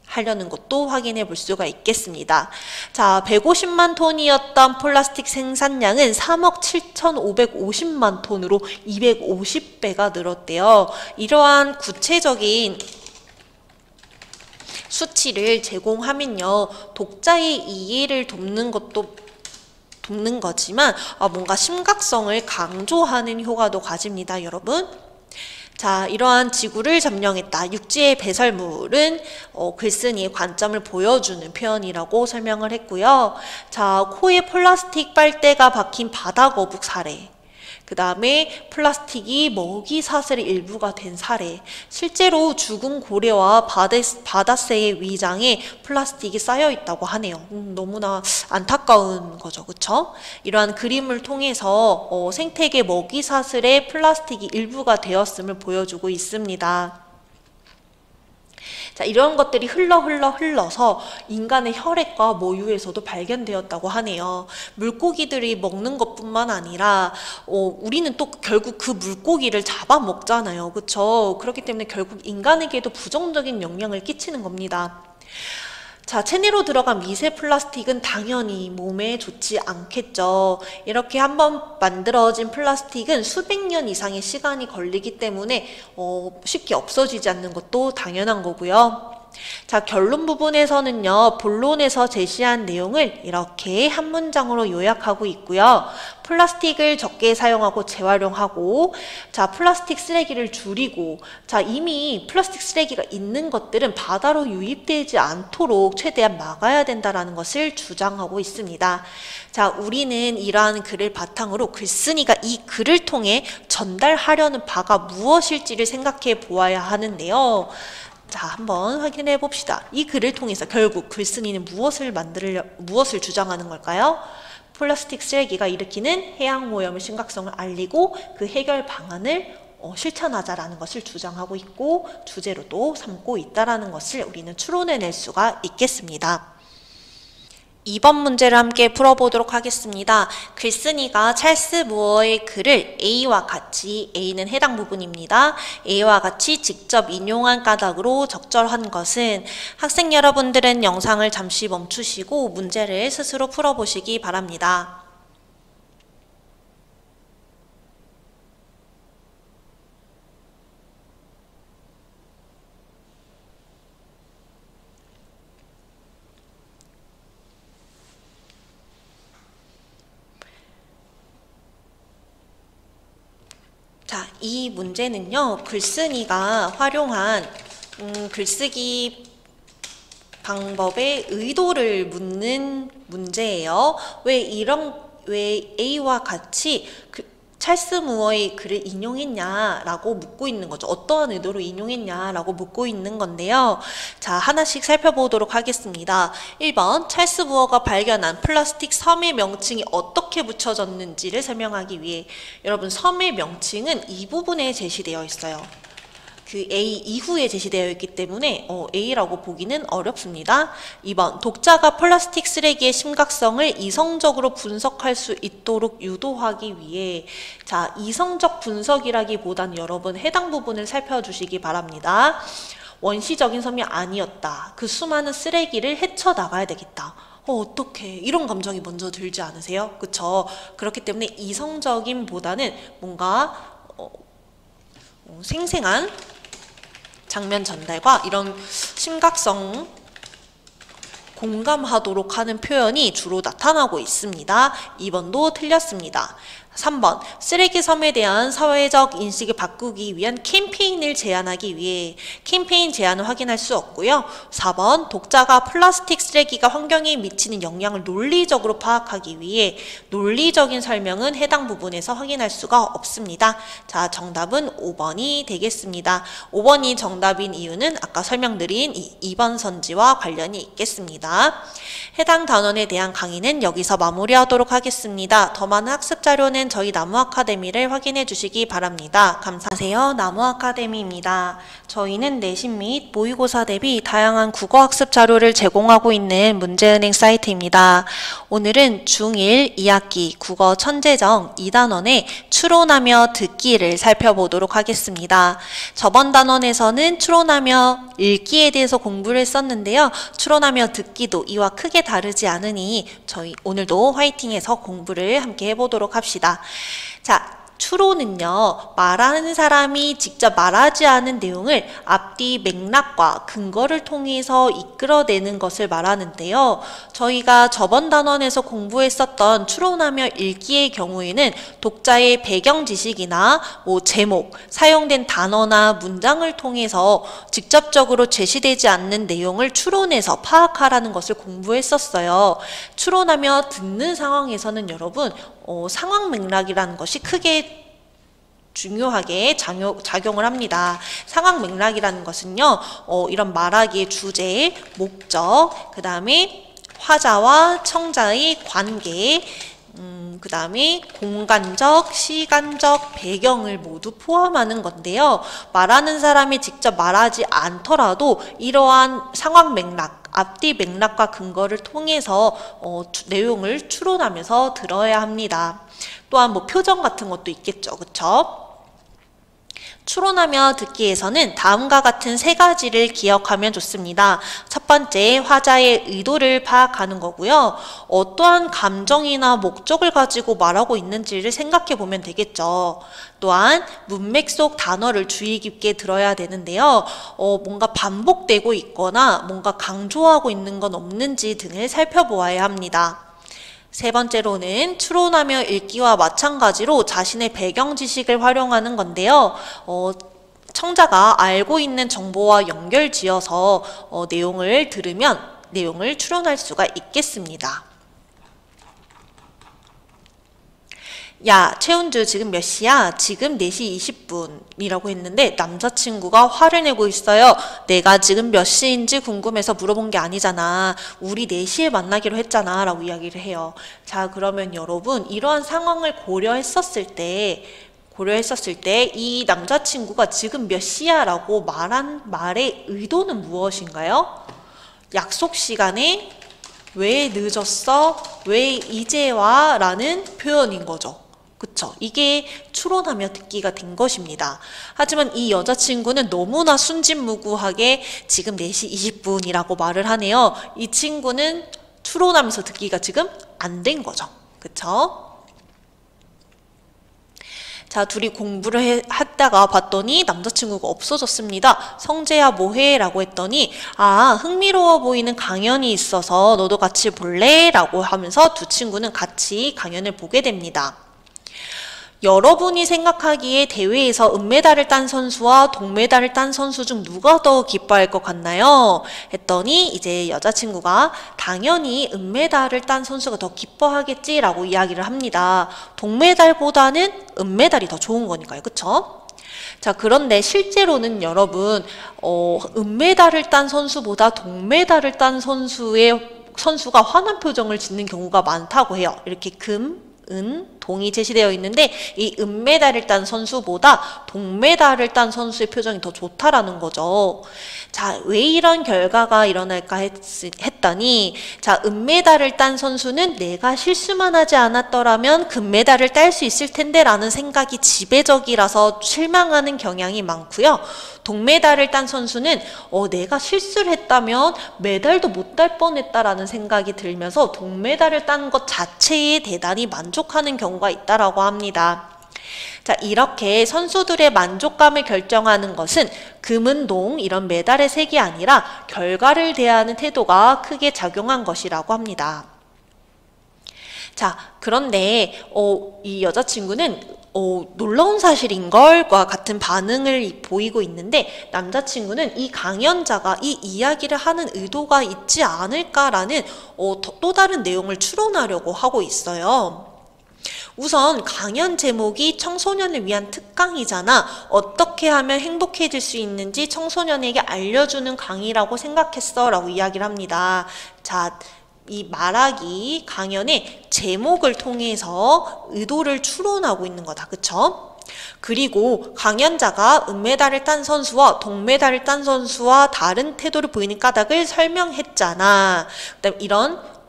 하려는 것도 확인해 볼 수가 있겠습니다. 자, 150만 톤이었던 플라스틱 생산량은 3억 7,550만 톤으로 250배가 늘었대요. 이러한 구체적인 수치를 제공하면요, 독자의 이해를 돕는 거지만 뭔가 심각성을 강조하는 효과도 가집니다, 여러분. 자, 이러한 지구를 점령했다. 육지의 배설물은 글쓴이의 관점을 보여주는 표현이라고 설명을 했고요. 자, 코에 플라스틱 빨대가 박힌 바다거북 사례. 그 다음에 플라스틱이 먹이 사슬의 일부가 된 사례. 실제로 죽은 고래와 바다새의 위장에 플라스틱이 쌓여 있다고 하네요. 너무나 안타까운 거죠, 그쵸? 이러한 그림을 통해서 생태계 먹이 사슬의 플라스틱이 일부가 되었음을 보여주고 있습니다. 자, 이런 것들이 흘러서 인간의 혈액과 모유에서도 발견되었다고 하네요. 물고기들이 먹는 것뿐만 아니라 우리는 또 결국 그 물고기를 잡아먹잖아요. 그쵸? 그렇기 때문에 결국 인간에게도 부정적인 영향을 끼치는 겁니다. 자, 체내로 들어간 미세 플라스틱은 당연히 몸에 좋지 않겠죠. 이렇게 한번 만들어진 플라스틱은 수백 년 이상의 시간이 걸리기 때문에 쉽게 없어지지 않는 것도 당연한 거고요. 자, 결론 부분에서는요, 본론에서 제시한 내용을 이렇게 한 문장으로 요약하고 있고요. 플라스틱을 적게 사용하고 재활용하고, 자, 플라스틱 쓰레기를 줄이고, 자, 이미 플라스틱 쓰레기가 있는 것들은 바다로 유입되지 않도록 최대한 막아야 된다는 것을 주장하고 있습니다. 자, 우리는 이러한 글을 바탕으로 글쓴이가 이 글을 통해 전달하려는 바가 무엇일지를 생각해 보아야 하는데요. 자, 한번 확인해 봅시다. 이 글을 통해서 결국 글쓴이는 무엇을 주장하는 걸까요? 플라스틱 쓰레기가 일으키는 해양 오염의 심각성을 알리고 그 해결 방안을 실천하자라는 것을 주장하고 있고, 주제로도 삼고 있다라는 것을 우리는 추론해낼 수가 있겠습니다. 2번 문제를 함께 풀어보도록 하겠습니다. 글쓴이가 찰스 무어의 글을 A와 같이, A는 해당 부분입니다. A와 같이 직접 인용한 까닭으로 적절한 것은, 학생 여러분들은 영상을 잠시 멈추시고 문제를 스스로 풀어보시기 바랍니다. 자, 이 문제는요, 글쓴이가 활용한 글쓰기 방법의 의도를 묻는 문제예요. 왜 A와 같이 찰스 무어의 글을 인용했냐라고 묻고 있는 거죠. 어떠한 의도로 인용했냐라고 묻고 있는 건데요. 자, 하나씩 살펴보도록 하겠습니다. 1번, 찰스 무어가 발견한 플라스틱 섬의 명칭이 어떻게 붙여졌는지를 설명하기 위해, 여러분, 섬의 명칭은 이 부분에 제시되어 있어요. 그 A 이후에 제시되어 있기 때문에 A라고 보기는 어렵습니다. 2번, 독자가 플라스틱 쓰레기의 심각성을 이성적으로 분석할 수 있도록 유도하기 위해, 자, 이성적 분석이라기보다는 여러분 해당 부분을 살펴주시기 바랍니다. 원시적인 섬이 아니었다. 그 수많은 쓰레기를 헤쳐나가야 되겠다. 어떡해. 이런 감정이 먼저 들지 않으세요? 그쵸? 그렇기 때문에 이성적인 보다는 뭔가 생생한 장면 전달과 이런 심각성 공감하도록 하는 표현이 주로 나타나고 있습니다. 2번도 틀렸습니다. 3번, 쓰레기 섬에 대한 사회적 인식을 바꾸기 위한 캠페인을 제안하기 위해, 캠페인 제안을 확인할 수 없고요. 4번, 독자가 플라스틱 쓰레기가 환경에 미치는 영향을 논리적으로 파악하기 위해, 논리적인 설명은 해당 부분에서 확인할 수가 없습니다. 자, 정답은 5번이 되겠습니다. 5번이 정답인 이유는 아까 설명드린 2번 선지와 관련이 있겠습니다. 해당 단원에 대한 강의는 여기서 마무리하도록 하겠습니다. 더 많은 학습 자료는 저희 나무 아카데미를 확인해 주시기 바랍니다. 감사하세요. 나무 아카데미입니다. 저희는 내신 및 모의고사 대비 다양한 국어 학습 자료를 제공하고 있는 문제은행 사이트입니다. 오늘은 중1 2학기 국어 천재정 2단원의 추론하며 듣기를 살펴보도록 하겠습니다. 저번 단원에서는 추론하며 읽기에 대해서 공부를 했었는데요. 추론하며 듣기도 이와 크게 다르지 않으니 저희 오늘도 화이팅해서 공부를 함께 해보도록 합시다. 자, 추론은요, 말하는 사람이 직접 말하지 않은 내용을 앞뒤 맥락과 근거를 통해서 이끌어내는 것을 말하는데요. 저희가 저번 단원에서 공부했었던 추론하며 읽기의 경우에는 독자의 배경 지식이나 제목, 사용된 단어나 문장을 통해서 직접적으로 제시되지 않는 내용을 추론해서 파악하라는 것을 공부했었어요. 추론하며 듣는 상황에서는 여러분, 상황 맥락이라는 것이 크게 중요하게 작용을 합니다. 상황 맥락이라는 것은요, 이런 말하기의 주제, 목적, 그 다음에 화자와 청자의 관계, 그 다음에 공간적, 시간적 배경을 모두 포함하는 건데요. 말하는 사람이 직접 말하지 않더라도 이러한 상황 맥락, 앞뒤 맥락과 근거를 통해서 내용을 추론하면서 들어야 합니다. 또한 표정 같은 것도 있겠죠. 그쵸? 추론하며 듣기에서는 다음과 같은 세 가지를 기억하면 좋습니다. 첫 번째, 화자의 의도를 파악하는 거고요. 어떠한 감정이나 목적을 가지고 말하고 있는지를 생각해 보면 되겠죠. 또한 문맥 속 단어를 주의 깊게 들어야 되는데요. 뭔가 반복되고 있거나 뭔가 강조하고 있는 건 없는지 등을 살펴보아야 합니다. 세 번째로는 추론하며 읽기와 마찬가지로 자신의 배경 지식을 활용하는 건데요. 청자가 알고 있는 정보와 연결지어서 내용을 들으면 내용을 추론할 수가 있겠습니다. 야, 최은주 지금 몇 시야? 지금 4시 20분이라고 했는데 남자친구가 화를 내고 있어요. 내가 지금 몇 시인지 궁금해서 물어본 게 아니잖아. 우리 4시에 만나기로 했잖아 라고 이야기를 해요. 자, 그러면 여러분 이러한 상황을 고려했었을 때 이 남자친구가 지금 몇 시야 라고 말한 말의 의도는 무엇인가요? 약속 시간에 왜 늦었어? 왜 이제 와? 라는 표현인 거죠. 그쵸? 이게 추론하며 듣기가 된 것입니다. 하지만 이 여자친구는 너무나 순진무구하게 지금 4시 20분이라고 말을 하네요. 이 친구는 추론하면서 듣기가 지금 안 된 거죠. 그쵸? 자, 둘이 공부를 했다가 봤더니 남자친구가 없어졌습니다. 성재야 뭐해? 라고 했더니 흥미로워 보이는 강연이 있어서 너도 같이 볼래? 라고 하면서 두 친구는 같이 강연을 보게 됩니다. 여러분이 생각하기에 대회에서 은메달을 딴 선수와 동메달을 딴 선수 중 누가 더 기뻐할 것 같나요? 했더니 이제 여자친구가 당연히 은메달을 딴 선수가 더 기뻐하겠지라고 이야기를 합니다. 동메달보다는 은메달이 더 좋은 거니까요. 그쵸? 자, 그런데 실제로는 여러분 은메달을 딴 선수보다 동메달을 딴 선수가 화난 표정을 짓는 경우가 많다고 해요. 이렇게 금, 은, 동이 제시되어 있는데 이 은메달을 딴 선수보다 동메달을 딴 선수의 표정이 더 좋다라는 거죠. 자, 왜 이런 결과가 일어날까 했더니 자, 은메달을 딴 선수는 내가 실수만 하지 않았더라면 금메달을 딸 수 있을 텐데 라는 생각이 지배적이라서 실망하는 경향이 많고요. 동메달을 딴 선수는 내가 실수를 했다면 메달도 못 딸 뻔했다라는 생각이 들면서 동메달을 딴 것 자체에 대단히 만족하는 경우가 있다라고 합니다. 자, 이렇게 선수들의 만족감을 결정하는 것은 금은동 이런 메달의 색이 아니라 결과를 대하는 태도가 크게 작용한 것이라고 합니다. 자, 그런데 이 여자친구는 놀라운 사실인걸과 같은 반응을 보이고 있는데 남자친구는 이 강연자가 이 이야기를 하는 의도가 있지 않을까라는 또 다른 내용을 추론하려고 하고 있어요. 우선 강연 제목이 청소년을 위한 특강이잖아. 어떻게 하면 행복해질 수 있는지 청소년에게 알려주는 강의라고 생각했어 라고 이야기를 합니다. 자, 이 말하기 강연의 제목을 통해서 의도를 추론하고 있는 거다. 그쵸? 그리고 강연자가 은메달을 딴 선수와 동메달을 딴 선수와 다른 태도를 보이는 까닭을 설명했잖아. 그다음 이런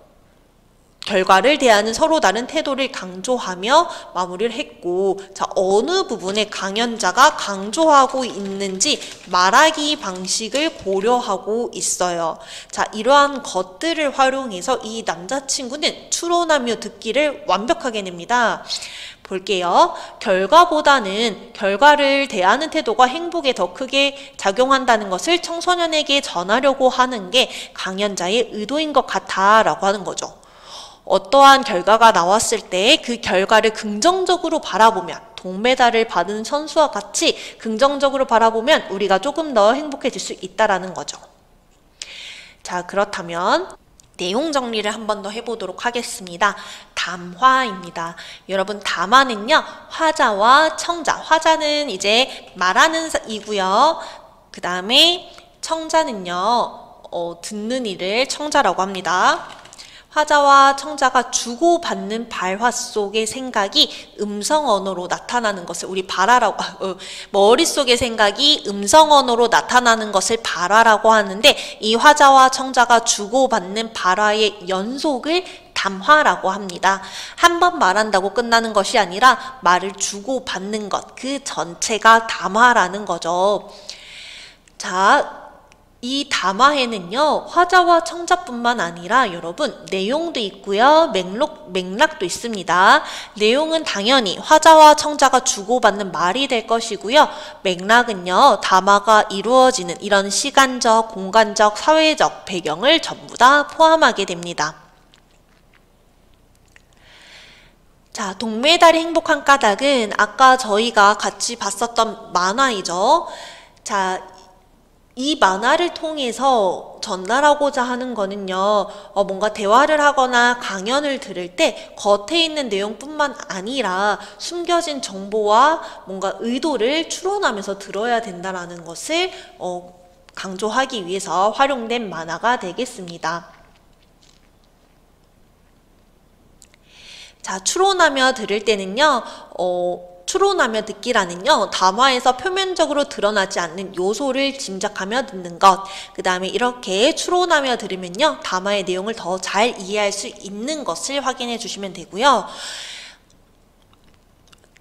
결과를 대하는 서로 다른 태도를 강조하며 마무리를 했고, 자, 어느 부분에 강연자가 강조하고 있는지 말하기 방식을 고려하고 있어요. 자, 이러한 것들을 활용해서 이 남자친구는 추론하며 듣기를 완벽하게 냅니다. 볼게요. 결과보다는 결과를 대하는 태도가 행복에 더 크게 작용한다는 것을 청소년에게 전하려고 하는 게 강연자의 의도인 것 같아 라고 하는 거죠. 어떠한 결과가 나왔을 때 그 결과를 긍정적으로 바라보면, 동메달을 받은 선수와 같이 긍정적으로 바라보면 우리가 조금 더 행복해질 수 있다라는 거죠. 자, 그렇다면 내용 정리를 한 번 더 해보도록 하겠습니다. 담화입니다. 여러분, 담화는요, 화자와 청자. 화자는 이제 말하는 이고요. 그 다음에 청자는요, 듣는 이를 청자라고 합니다. 화자와 청자가 주고받는 발화 속의 생각이 음성 언어로 나타나는 것을 우리 발화라고, 머릿속의 생각이 음성 언어로 나타나는 것을 발화라고 하는데, 이 화자와 청자가 주고받는 발화의 연속을 담화라고 합니다. 한 번 말한다고 끝나는 것이 아니라 말을 주고받는 것, 그 전체가 담화라는 거죠. 자, 이 담화에는요, 화자와 청자뿐만 아니라 여러분 내용도 있고요, 맥락도 있습니다. 내용은 당연히 화자와 청자가 주고받는 말이 될 것이고요. 맥락은요, 담화가 이루어지는 이런 시간적, 공간적, 사회적 배경을 전부 다 포함하게 됩니다. 자, 동메달의 행복한 까닭은 아까 저희가 같이 봤었던 만화이죠. 자, 이 만화를 통해서 전달하고자 하는 거는요, 뭔가 대화를 하거나 강연을 들을 때 겉에 있는 내용뿐만 아니라 숨겨진 정보와 뭔가 의도를 추론하면서 들어야 된다는 것을 강조하기 위해서 활용된 만화가 되겠습니다. 자, 추론하며 들을 때는요, 추론하며 듣기라는요, 담화에서 표면적으로 드러나지 않는 요소를 짐작하며 듣는 것, 그 다음에 이렇게 추론하며 들으면요, 담화의 내용을 더 잘 이해할 수 있는 것을 확인해 주시면 되고요.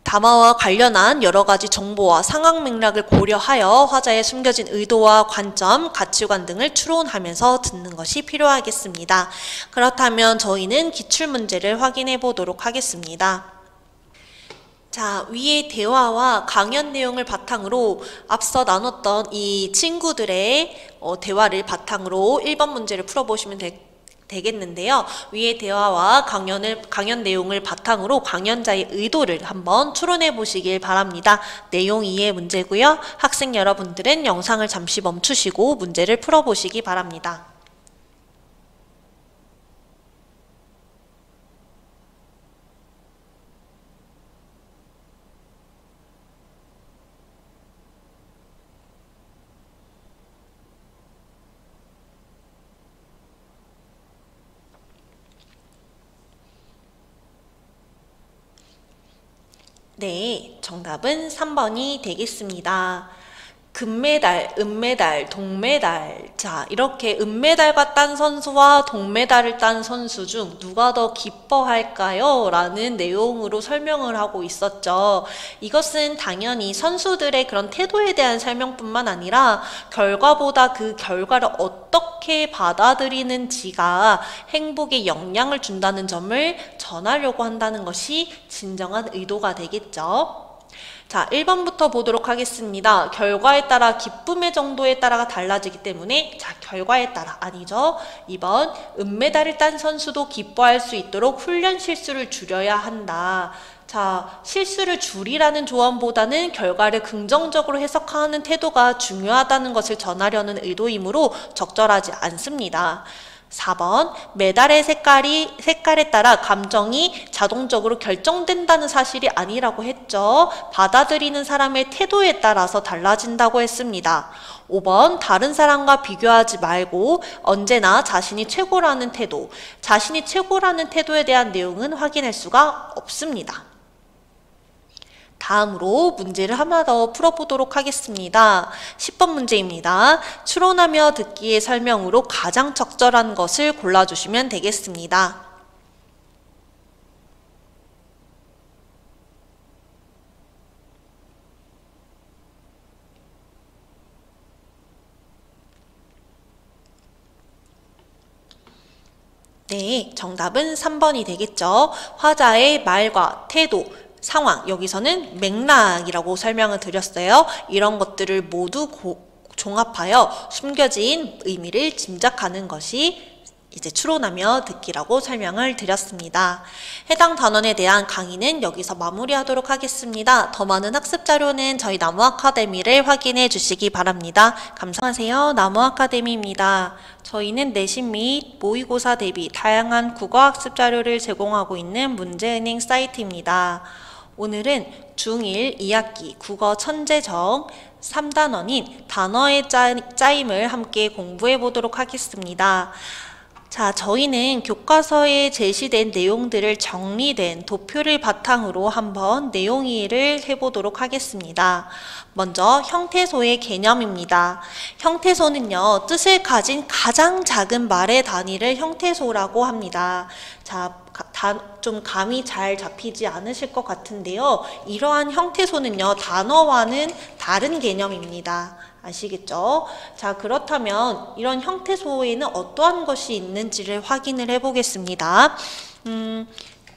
담화와 관련한 여러 가지 정보와 상황 맥락을 고려하여 화자의 숨겨진 의도와 관점, 가치관 등을 추론하면서 듣는 것이 필요하겠습니다. 그렇다면 저희는 기출문제를 확인해 보도록 하겠습니다. 자, 위의 대화와 강연 내용을 바탕으로 앞서 나눴던 이 친구들의 대화를 바탕으로 1번 문제를 풀어보시면 되겠는데요. 위의 대화와 강연 내용을 바탕으로 강연자의 의도를 한번 추론해 보시길 바랍니다. 내용 이해 문제고요. 학생 여러분들은 영상을 잠시 멈추시고 문제를 풀어보시기 바랍니다. 네, 정답은 3번이 되겠습니다. 금메달, 은메달, 동메달. 자, 이렇게 은메달과 딴 선수와 동메달을 딴 선수 중 누가 더 기뻐할까요? 라는 내용으로 설명을 하고 있었죠. 이것은 당연히 선수들의 그런 태도에 대한 설명뿐만 아니라 결과보다 그 결과를 어떻게 받아들이는지가 행복에 영향을 준다는 점을 전하려고 한다는 것이 진정한 의도가 되겠죠. 자, 1번부터 보도록 하겠습니다. 결과에 따라 기쁨의 정도에 따라가 달라지기 때문에, 자, 결과에 따라 아니죠. 2번, 은메달을 딴 선수도 기뻐할 수 있도록 훈련 실수를 줄여야 한다. 자, 실수를 줄이라는 조언보다는 결과를 긍정적으로 해석하는 태도가 중요하다는 것을 전하려는 의도이므로 적절하지 않습니다. 4번, 메달의 색깔에 따라 감정이 자동적으로 결정된다는 사실이 아니라고 했죠. 받아들이는 사람의 태도에 따라서 달라진다고 했습니다. 5번, 다른 사람과 비교하지 말고 언제나 자신이 최고라는 태도. 자신이 최고라는 태도에 대한 내용은 확인할 수가 없습니다. 다음으로 문제를 하나 더 풀어보도록 하겠습니다. 10번 문제입니다. 추론하며 듣기의 설명으로 가장 적절한 것을 골라주시면 되겠습니다. 네, 정답은 3번이 되겠죠. 화자의 말과 태도, 상황, 여기서는 맥락이라고 설명을 드렸어요. 이런 것들을 모두 종합하여 숨겨진 의미를 짐작하는 것이 이제 추론하며 듣기라고 설명을 드렸습니다. 해당 단원에 대한 강의는 여기서 마무리하도록 하겠습니다. 더 많은 학습 자료는 저희 나무 아카데미를 확인해 주시기 바랍니다. 감사하세요. 나무 아카데미입니다. 저희는 내신 및 모의고사 대비 다양한 국어 학습 자료를 제공하고 있는 문제은행 사이트입니다. 오늘은 중1 2학기 국어 천재정 3단원인 단어의 짜임을 함께 공부해 보도록 하겠습니다. 자, 저희는 교과서에 제시된 내용들을 정리된 도표를 바탕으로 한번 내용 이해를 해보도록 하겠습니다. 먼저 형태소의 개념입니다. 형태소는요, 뜻을 가진 가장 작은 말의 단위를 형태소라고 합니다. 자, 좀 감이 잘 잡히지 않으실 것 같은데요. 이러한 형태소는요, 단어와는 다른 개념입니다. 아시겠죠? 자, 그렇다면 이런 형태소에는 어떠한 것이 있는지를 확인을 해보겠습니다.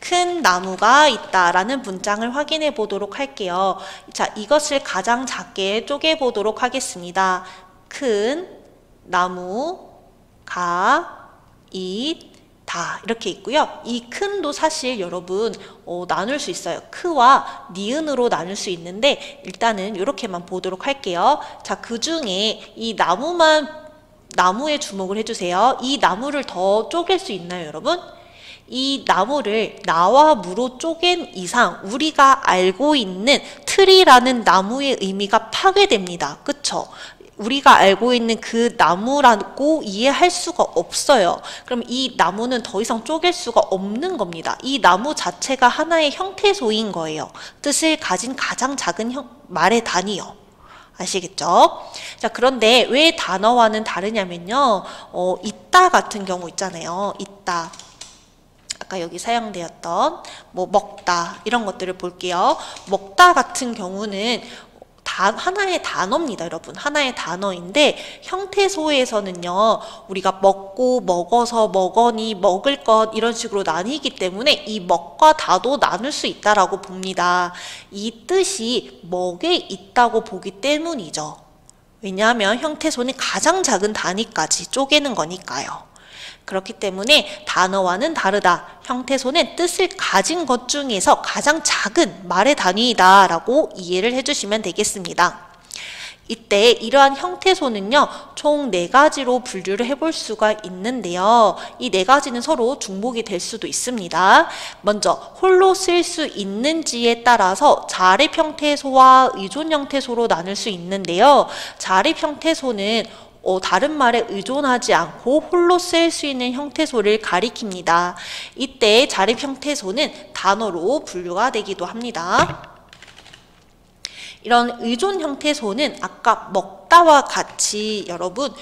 큰 나무가 있다라는 문장을 확인해 보도록 할게요. 자, 이것을 가장 작게 쪼개 보도록 하겠습니다. 큰 나무가 있다. 이렇게 있고요. 이 큰도 사실 여러분 나눌 수 있어요. 크와 니은으로 나눌 수 있는데 일단은 이렇게만 보도록 할게요. 자, 그 중에 이 나무에 주목을 해주세요. 이 나무를 더 쪼갤 수 있나요, 여러분? 이 나무를 나와 무로 쪼갠 이상 우리가 알고 있는 틀이라는 나무의 의미가 파괴됩니다. 그쵸? 우리가 알고 있는 그 나무라고 이해할 수가 없어요. 그럼 이 나무는 더 이상 쪼갤 수가 없는 겁니다. 이 나무 자체가 하나의 형태소인 거예요. 뜻을 가진 가장 작은 말의 단위요. 아시겠죠? 자, 그런데 왜 단어와는 다르냐면요. 있다 같은 경우 있잖아요. 있다. 아까 여기 사용되었던 뭐 먹다 이런 것들을 볼게요. 먹다 같은 경우는 하나의 단어입니다, 여러분. 하나의 단어인데 형태소에서는요, 우리가 먹고, 먹어서, 먹으니, 먹을 것 이런 식으로 나뉘기 때문에 이 먹과 다도 나눌 수 있다라고 봅니다. 이 뜻이 먹에 있다고 보기 때문이죠. 왜냐하면 형태소는 가장 작은 단위까지 쪼개는 거니까요. 그렇기 때문에 단어와는 다르다. 형태소는 뜻을 가진 것 중에서 가장 작은 말의 단위이다 라고 이해를 해주시면 되겠습니다. 이때 이러한 형태소는요, 총 4가지로 분류를 해볼 수가 있는데요. 이 4가지는 서로 중복이 될 수도 있습니다. 먼저 홀로 쓸 수 있는지에 따라서 자립 형태소와 의존 형태소로 나눌 수 있는데요. 자립 형태소는 다른 말에 의존하지 않고 홀로 쓸 수 있는 형태소를 가리킵니다. 이때 자립 형태소는 단어로 분류가 되기도 합니다. 이런 의존 형태소는 아까 먹다와 같이 여러분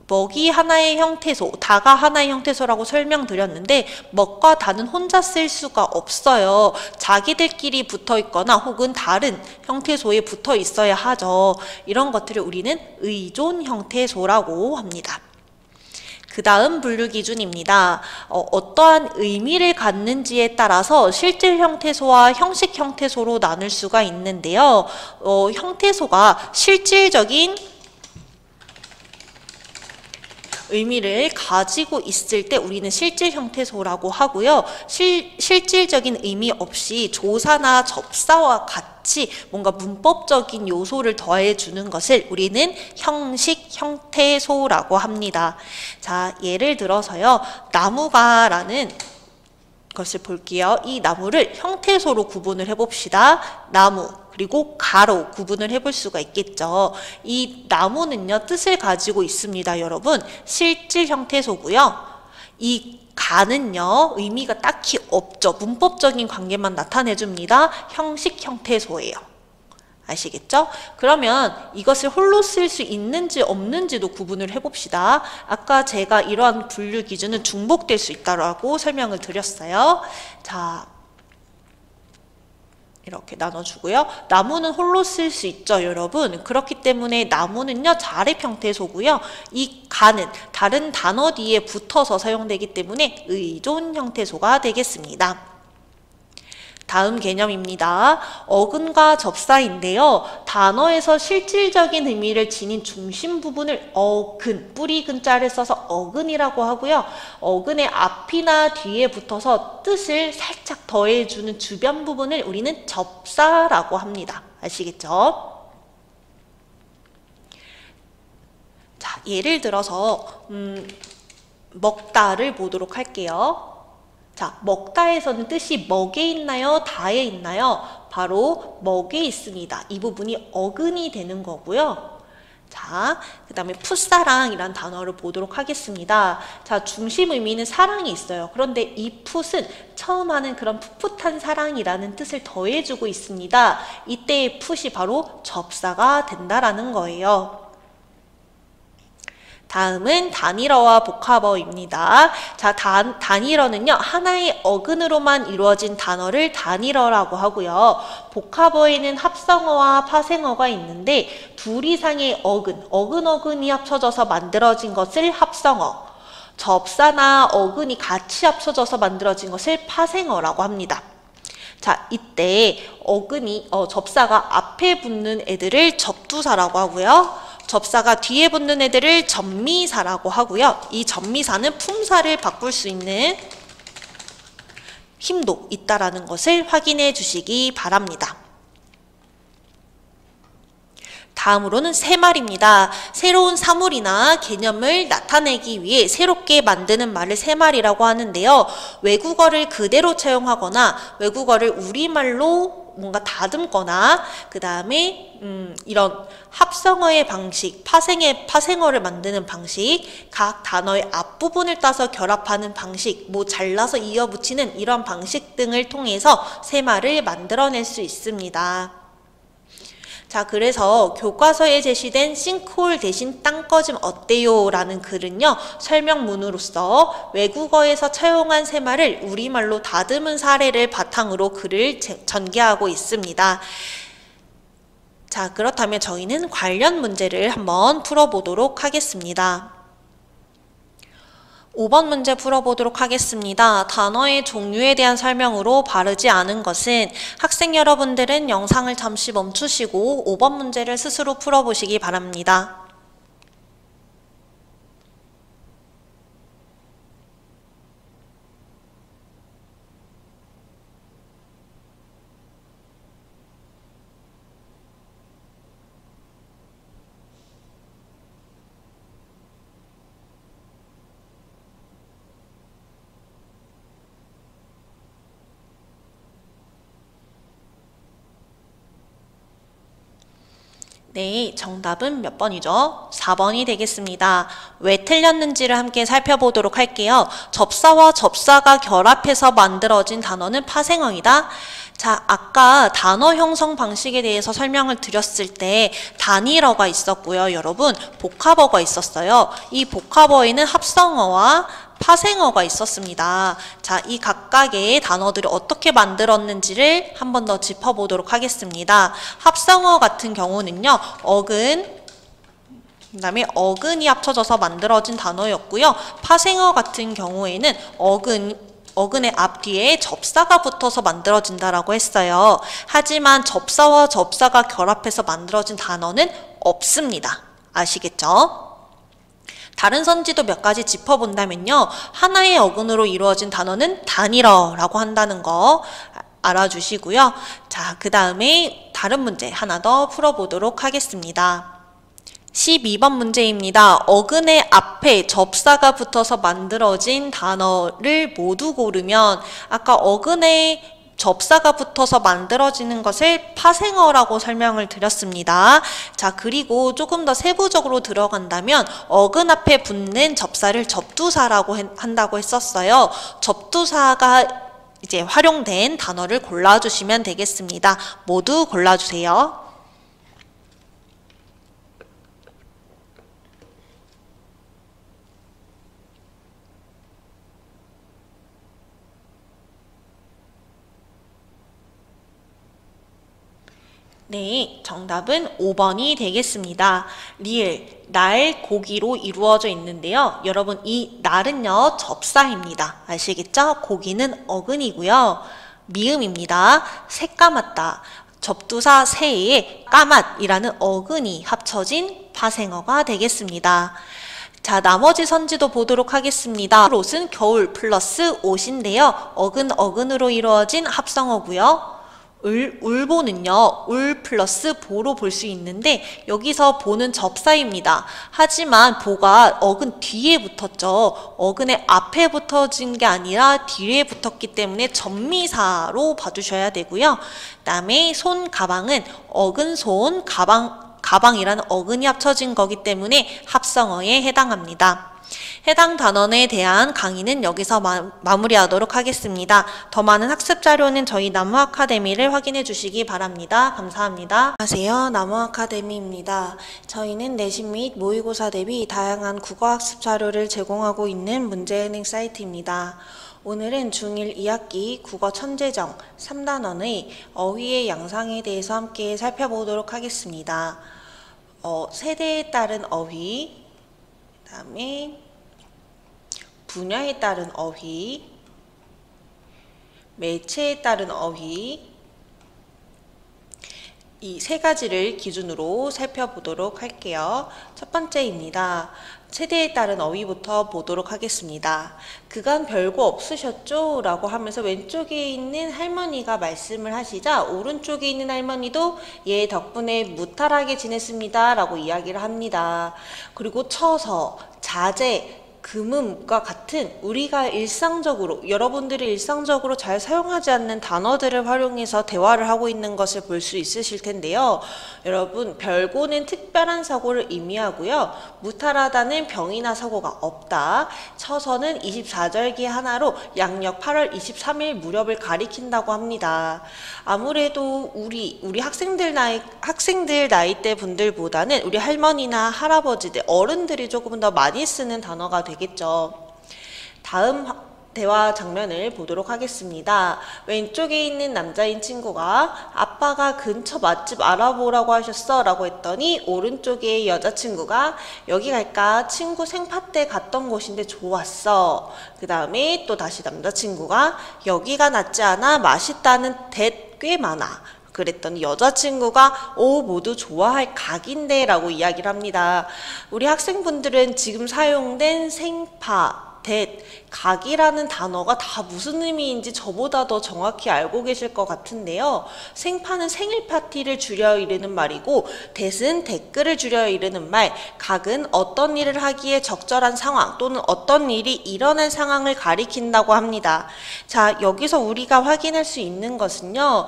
먹이 하나의 형태소, 다가 하나의 형태소라고 설명드렸는데 먹과 다는 혼자 쓸 수가 없어요. 자기들끼리 붙어 있거나 혹은 다른 형태소에 붙어 있어야 하죠. 이런 것들을 우리는 의존 형태소라고 합니다. 그 다음 분류 기준입니다. 어떠한 의미를 갖는지에 따라서 실질 형태소와 형식 형태소로 나눌 수가 있는데요. 형태소가 실질적인 의미를 가지고 있을 때 우리는 실질 형태소라고 하고요. 실질적인 의미 없이 조사나 접사와 같이 뭔가 문법적인 요소를 더해주는 것을 우리는 형식 형태소라고 합니다. 자, 예를 들어서요. 나무가라는 것을 볼게요. 이 나무를 형태소로 구분을 해봅시다. 나무 그리고 가로 구분을 해볼 수가 있겠죠. 이 나무는요, 뜻을 가지고 있습니다, 여러분. 실질 형태소고요. 이 가는요, 의미가 딱히 없죠. 문법적인 관계만 나타내줍니다. 형식 형태소예요. 아시겠죠? 그러면 이것을 홀로 쓸 수 있는지 없는지도 구분을 해봅시다. 아까 제가 이러한 분류 기준은 중복될 수 있다고 설명을 드렸어요. 자, 이렇게 나눠주고요. 나무는 홀로 쓸 수 있죠, 여러분. 그렇기 때문에 나무는요, 자립 형태소고요. 이 가는 다른 단어 뒤에 붙어서 사용되기 때문에 의존 형태소가 되겠습니다. 다음 개념입니다. 어근과 접사인데요. 단어에서 실질적인 의미를 지닌 중심 부분을 어근, 뿌리 근자를 써서 어근이라고 하고요. 어근의 앞이나 뒤에 붙어서 뜻을 살짝 더해주는 주변 부분을 우리는 접사라고 합니다. 아시겠죠? 자, 예를 들어서 먹다를 보도록 할게요. 자, 먹다에서는 뜻이 먹에 있나요? 다에 있나요? 바로 먹에 있습니다. 이 부분이 어근이 되는 거고요. 자, 그 다음에 풋사랑이란 단어를 보도록 하겠습니다. 자, 중심 의미는 사랑이 있어요. 그런데 이 풋은 처음 하는 그런 풋풋한 사랑이라는 뜻을 더해주고 있습니다. 이때의 풋이 바로 접사가 된다라는 거예요. 다음은 단일어와 복합어입니다. 자, 단일어는요, 하나의 어근으로만 이루어진 단어를 단일어라고 하고요. 복합어에는 합성어와 파생어가 있는데 둘 이상의 어근이 합쳐져서 만들어진 것을 합성어, 접사나 어근이 같이 합쳐져서 만들어진 것을 파생어라고 합니다. 자, 이때 접사가 앞에 붙는 애들을 접두사라고 하고요. 접사가 뒤에 붙는 애들을 접미사라고 하고요. 이 접미사는 품사를 바꿀 수 있는 힘도 있다라는 것을 확인해 주시기 바랍니다. 다음으로는 새말입니다. 새로운 사물이나 개념을 나타내기 위해 새롭게 만드는 말을 새말이라고 하는데요. 외국어를 그대로 채용하거나 외국어를 우리말로 뭔가 다듬거나 그 다음에 이런 합성어의 방식, 파생어를 만드는 방식, 각 단어의 앞부분을 따서 결합하는 방식, 잘라서 이어붙이는 이런 방식 등을 통해서 새말을 만들어낼 수 있습니다. 자, 그래서 교과서에 제시된 싱크홀 대신 땅 꺼짐 어때요? 라는 글은요, 설명문으로서 외국어에서 차용한 새말을 우리말로 다듬은 사례를 바탕으로 글을 전개하고 있습니다. 자, 그렇다면 저희는 관련 문제를 한번 풀어보도록 하겠습니다. 5번 문제 풀어보도록 하겠습니다. 단어의 종류에 대한 설명으로 바르지 않은 것은 학생 여러분들은 영상을 잠시 멈추시고 5번 문제를 스스로 풀어보시기 바랍니다. 네, 정답은 몇 번이죠? 4번이 되겠습니다. 왜 틀렸는지를 함께 살펴보도록 할게요. 접사와 접사가 결합해서 만들어진 단어는 파생어이다. 자, 아까 단어 형성 방식에 대해서 설명을 드렸을 때 단일어가 있었고요. 여러분, 복합어가 있었어요. 이 복합어에는 합성어와 파생어가 있었습니다. 자, 이 각각의 단어들이 어떻게 만들었는지를 한 번 더 짚어보도록 하겠습니다. 합성어 같은 경우는요, 그다음에 어근이 합쳐져서 만들어진 단어였고요. 파생어 같은 경우에는 어근의 앞뒤에 접사가 붙어서 만들어진다라고 했어요. 하지만 접사와 접사가 결합해서 만들어진 단어는 없습니다. 아시겠죠? 다른 선지도 몇 가지 짚어본다면요. 하나의 어근으로 이루어진 단어는 단일어라고 한다는 거 알아주시고요. 자, 그 다음에 다른 문제 하나 더 풀어보도록 하겠습니다. 12번 문제입니다. 어근의 앞에 접사가 붙어서 만들어진 단어를 모두 고르면 아까 어근에 접사가 붙어서 만들어지는 것을 파생어라고 설명을 드렸습니다. 자, 그리고 조금 더 세부적으로 들어간다면 어근 앞에 붙는 접사를 접두사라고 한다고 했었어요. 접두사가 이제 활용된 단어를 골라주시면 되겠습니다. 모두 골라주세요. 네, 정답은 5번이 되겠습니다. 리을, 날, 고기로 이루어져 있는데요. 여러분, 이 날은요, 접사입니다. 아시겠죠? 고기는 어근이고요. 미음입니다. 새까맣다. 접두사 새에 까맛이라는 어근이 합쳐진 파생어가 되겠습니다. 자, 나머지 선지도 보도록 하겠습니다. 옷은 겨울 플러스 옷인데요. 어근으로 이루어진 합성어고요. 울보는요, 울 플러스 보로 볼 수 있는데 여기서 보는 접사입니다. 하지만 보가 어근 뒤에 붙었죠. 어근의 앞에 붙어진 게 아니라 뒤에 붙었기 때문에 접미사로 봐주셔야 되고요. 그다음에 손, 가방은 어근, 손, 가방이라는 어근이 합쳐진 거기 때문에 합성어에 해당합니다. 해당 단원에 대한 강의는 여기서 마무리하도록 하겠습니다. 더 많은 학습 자료는 저희 나무 아카데미를 확인해 주시기 바랍니다. 감사합니다. 안녕하세요. 나무 아카데미입니다. 저희는 내신 및 모의고사 대비 다양한 국어 학습 자료를 제공하고 있는 문제은행 사이트입니다. 오늘은 중1 2학기 국어 천재정 3단원의 어휘의 양상에 대해서 함께 살펴보도록 하겠습니다. 세대에 따른 어휘, 그 다음에 분야에 따른 어휘, 매체에 따른 어휘, 이 세 가지를 기준으로 살펴보도록 할게요. 첫 번째입니다. 세대에 따른 어휘부터 보도록 하겠습니다. 그간 별거 없으셨죠? 라고 하면서 왼쪽에 있는 할머니가 말씀을 하시자 오른쪽에 있는 할머니도 얘 덕분에 무탈하게 지냈습니다. 라고 이야기를 합니다. 그리고 처서, 자제, 금음과 같은 우리가 여러분들이 일상적으로 잘 사용하지 않는 단어들을 활용해서 대화를 하고 있는 것을 볼 수 있으실 텐데요. 여러분, 별고는 특별한 사고를 의미하고요. 무탈하다는 병이나 사고가 없다. 처서는 24절기 하나로 양력 8월 23일 무렵을 가리킨다고 합니다. 아무래도 우리 학생들 나이대 분들보다는 우리 할머니나 할아버지들, 어른들이 조금 더 많이 쓰는 단어가 되겠죠. 다음 대화 장면을 보도록 하겠습니다. 왼쪽에 있는 남자인 친구가 아빠가 근처 맛집 알아보라고 하셨어 라고 했더니 오른쪽에 여자친구가 여기 갈까? 친구 생파 때 갔던 곳인데 좋았어. 그 다음에 또 다시 남자친구가 여기가 낫지 않아? 맛있다는 대 꽤 많아. 그랬더니 여자친구가 모두 좋아할 각인데 라고 이야기를 합니다. 우리 학생분들은 지금 사용된 생파, 각이라는 단어가 다 무슨 의미인지 저보다 더 정확히 알고 계실 것 같은데요. 생파는 생일 파티를 줄여 이르는 말이고 댓은 댓글을 줄여 이르는 말, 각은 어떤 일을 하기에 적절한 상황 또는 어떤 일이 일어난 상황을 가리킨다고 합니다. 자, 여기서 우리가 확인할 수 있는 것은요.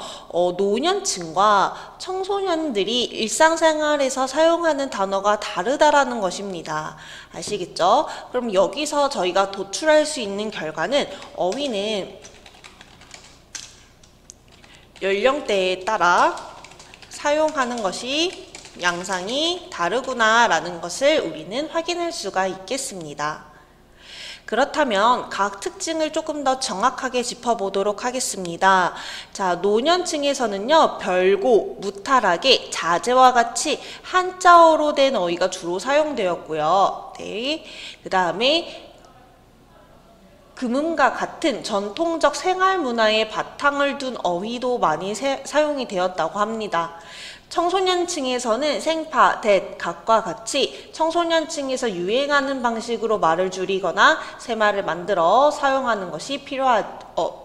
노년층과 청소년들이 일상생활에서 사용하는 단어가 다르다라는 것입니다. 아시겠죠? 그럼 여기서 저희가 도출할 수 있는 결과는 어휘는 연령대에 따라 사용하는 것이 양상이 다르구나 라는 것을 우리는 확인할 수가 있겠습니다. 그렇다면 각 특징을 조금 더 정확하게 짚어보도록 하겠습니다. 자, 노년층에서는요, 별고, 무탈하게, 자제와 같이 한자어로 된 어휘가 주로 사용되었고요. 네. 그 다음에 금음과 같은 전통적 생활 문화의 바탕을 둔 어휘도 많이 사용이 되었다고 합니다. 청소년층에서는 생파, 각과 같이 청소년층에서 유행하는 방식으로 말을 줄이거나 새말을 만들어 사용하는 것이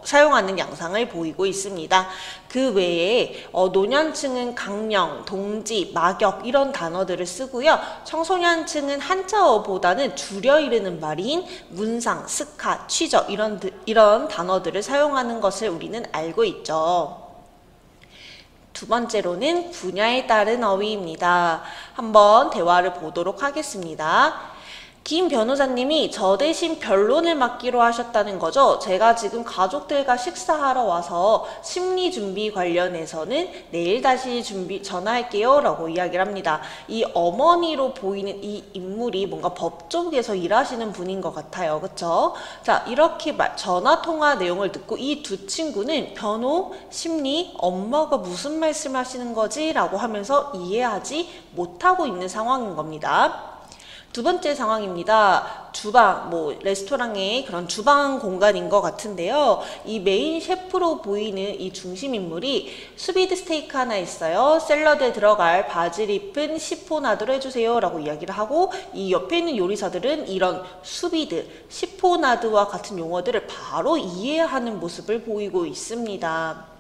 사용하는 양상을 보이고 있습니다. 그 외에 노년층은 강령, 동지, 막역 이런 단어들을 쓰고요. 청소년층은 한자어보다는 줄여 이르는 말인 문상, 스카, 취저 이런 단어들을 사용하는 것을 우리는 알고 있죠. 두 번째로는 분야에 따른 어휘입니다. 한번 대화를 보도록 하겠습니다. 김 변호사님이 저 대신 변론을 맡기로 하셨다는 거죠. 제가 지금 가족들과 식사하러 와서 심리 준비 관련해서는 내일 다시 전화할게요 라고 이야기를 합니다. 이 어머니로 보이는 이 인물이 뭔가 법 쪽에서 일하시는 분인 것 같아요. 그쵸? 자, 이렇게 전화통화 내용을 듣고 이 두 친구는 변호, 심리, 엄마가 무슨 말씀 하시는 거지? 라고 하면서 이해하지 못하고 있는 상황인 겁니다. 두 번째 상황입니다. 주방, 뭐 레스토랑의 그런 주방 공간인 것 같은데요. 이 메인 셰프로 보이는 이 중심 인물이 수비드 스테이크 하나 있어요. 샐러드에 들어갈 바질 잎은 시포나드로 해주세요 라고 이야기를 하고, 이 옆에 있는 요리사들은 이런 수비드, 시포나드와 같은 용어들을 바로 이해하는 모습을 보이고 있습니다.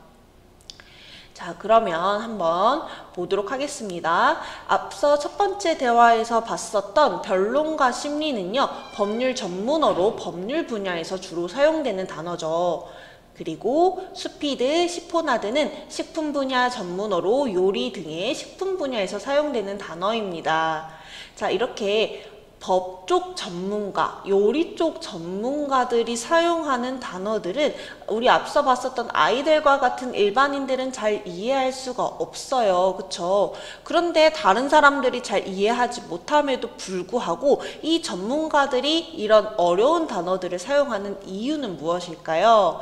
자, 그러면 한번 보도록 하겠습니다. 앞서 첫 번째 대화에서 봤었던 변론과 심리는요, 법률 전문어로 법률 분야에서 주로 사용되는 단어죠. 그리고 수피드, 시포나드는 식품 분야 전문어로 요리 등의 식품 분야에서 사용되는 단어입니다. 자, 이렇게 법 쪽 전문가, 요리 쪽 전문가들이 사용하는 단어들은 우리 앞서 봤었던 아이들과 같은 일반인들은 잘 이해할 수가 없어요. 그쵸? 그런데 다른 사람들이 잘 이해하지 못함에도 불구하고 이 전문가들이 이런 어려운 단어들을 사용하는 이유는 무엇일까요?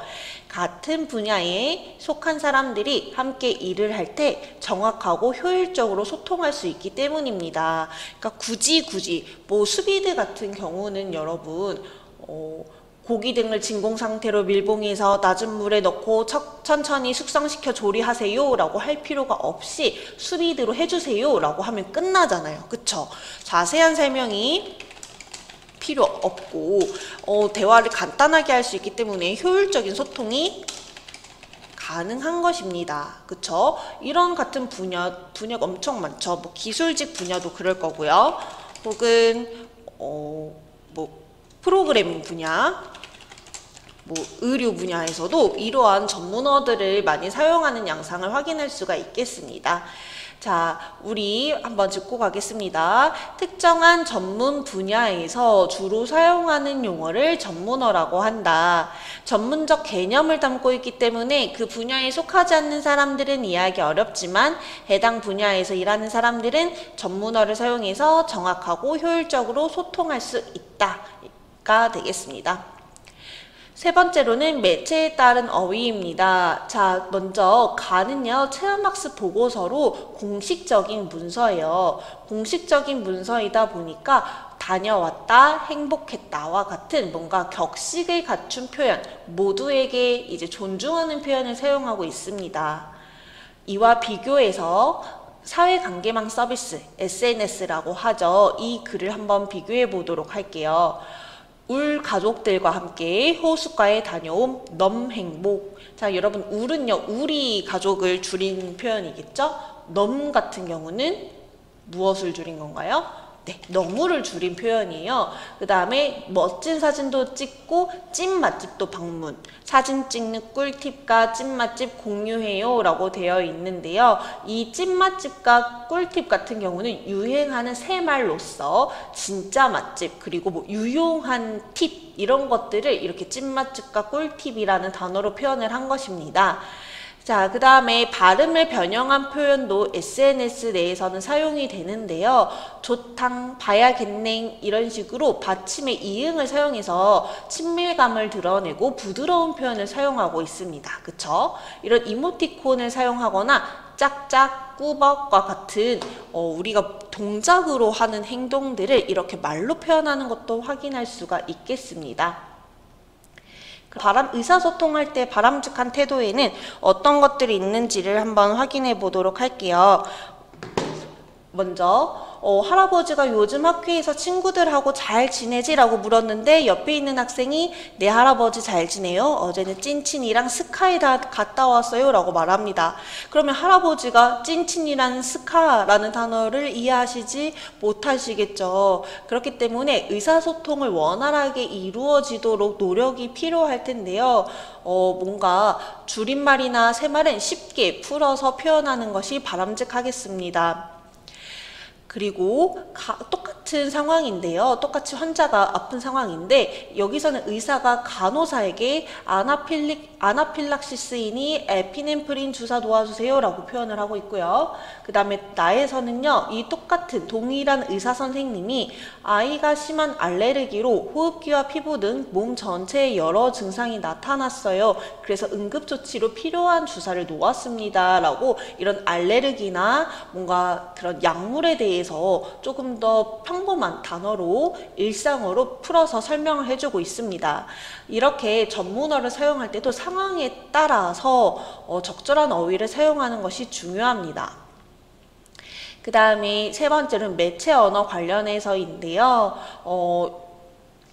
같은 분야에 속한 사람들이 함께 일을 할 때 정확하고 효율적으로 소통할 수 있기 때문입니다. 그러니까 굳이 뭐 수비드 같은 경우는 여러분 고기 등을 진공 상태로 밀봉해서 낮은 물에 넣고 천천히 숙성시켜 조리하세요 라고 할 필요가 없이 수비드로 해주세요 라고 하면 끝나잖아요. 그쵸? 자세한 설명이 필요 없고 대화를 간단하게 할 수 있기 때문에 효율적인 소통이 가능한 것입니다. 그쵸? 이런 같은 분야가 엄청 많죠. 뭐 기술직 분야도 그럴 거고요. 혹은 뭐 프로그래밍 분야, 뭐 의료 분야에서도 이러한 전문어들을 많이 사용하는 양상을 확인할 수가 있겠습니다. 자, 우리 한번 짚고 가겠습니다. 특정한 전문 분야에서 주로 사용하는 용어를 전문어라고 한다. 전문적 개념을 담고 있기 때문에 그 분야에 속하지 않는 사람들은 이해하기 어렵지만 해당 분야에서 일하는 사람들은 전문어를 사용해서 정확하고 효율적으로 소통할 수 있다가 되겠습니다. 세 번째로는 매체에 따른 어휘입니다. 자, 먼저 가는요, 체험학습 보고서로 공식적인 문서예요. 공식적인 문서이다 보니까 다녀왔다, 행복했다와 같은 뭔가 격식을 갖춘 표현, 모두에게 이제 존중하는 표현을 사용하고 있습니다. 이와 비교해서 사회관계망 서비스, SNS라고 하죠. 이 글을 한번 비교해 보도록 할게요. 울 가족들과 함께 호숫가에 다녀온 넘 행복. 자, 여러분, 울은요, 우리 가족을 줄인 표현이겠죠? 넘 같은 경우는 무엇을 줄인 건가요? 네, 너무를 줄인 표현이에요. 그 다음에 멋진 사진도 찍고 찐 맛집도 방문. 사진 찍는 꿀팁과 찐 맛집 공유해요 라고 되어 있는데요. 이 찐 맛집과 꿀팁 같은 경우는 유행하는 새말로서 진짜 맛집, 그리고 뭐 유용한 팁, 이런 것들을 이렇게 찐 맛집과 꿀팁이라는 단어로 표현을 한 것입니다. 자, 그 다음에 발음을 변형한 표현도 SNS 내에서는 사용이 되는데요. 좋당, 봐야겠네 이런 식으로 받침의 이응을 사용해서 친밀감을 드러내고 부드러운 표현을 사용하고 있습니다. 그쵸? 이런 이모티콘을 사용하거나 짝짝, 꾸벅과 같은 우리가 동작으로 하는 행동들을 이렇게 말로 표현하는 것도 확인할 수가 있겠습니다. 의사소통할 때 바람직한 태도에는 어떤 것들이 있는지를 한번 확인해 보도록 할게요. 먼저 할아버지가 요즘 학교에서 친구들하고 잘 지내지? 라고 물었는데 옆에 있는 학생이 네, 할아버지 잘 지내요. 어제는 찐친이랑 스카에 갔다 왔어요 라고 말합니다. 그러면 할아버지가 찐친이라는 스카라는 단어를 이해하시지 못하시겠죠. 그렇기 때문에 의사소통을 원활하게 이루어지도록 노력이 필요할 텐데요. 뭔가 줄임말이나 새말은 쉽게 풀어서 표현하는 것이 바람직하겠습니다. 그리고 똑같은 상황인데요. 똑같이 환자가 아픈 상황인데 여기서는 의사가 간호사에게 아나필락시스이니 에피넨프린 주사 도와주세요 라고 표현을 하고 있고요. 그 다음에 나에서는요. 이 똑같은 동일한 의사 선생님이 아이가 심한 알레르기로 호흡기와 피부 등 몸 전체에 여러 증상이 나타났어요. 그래서 응급조치로 필요한 주사를 놓았습니다 라고 이런 알레르기나 뭔가 그런 약물에 대해서 조금 더 평범한 단어로 일상어로 풀어서 설명을 해주고 있습니다. 이렇게 전문어를 사용할 때도 상황에 따라서 적절한 어휘를 사용하는 것이 중요합니다. 그 다음에 세 번째는 매체 언어 관련해서인데요.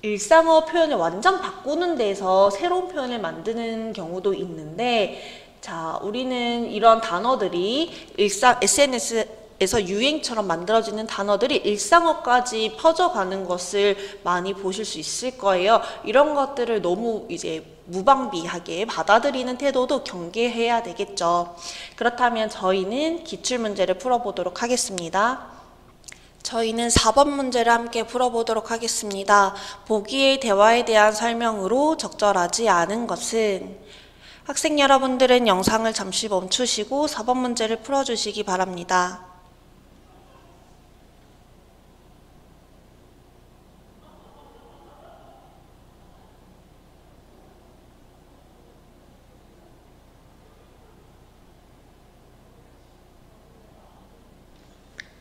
일상어 표현을 완전 바꾸는 데서 새로운 표현을 만드는 경우도 있는데, 자, 우리는 이런 단어들이 SNS에서 유행처럼 만들어지는 단어들이 일상어까지 퍼져가는 것을 많이 보실 수 있을 거예요. 이런 것들을 너무 이제 무방비하게 받아들이는 태도도 경계해야 되겠죠. 그렇다면 저희는 기출문제를 풀어보도록 하겠습니다. 저희는 4번 문제를 함께 풀어보도록 하겠습니다. 보기의 대화에 대한 설명으로 적절하지 않은 것은? 학생 여러분들은 영상을 잠시 멈추시고 4번 문제를 풀어주시기 바랍니다.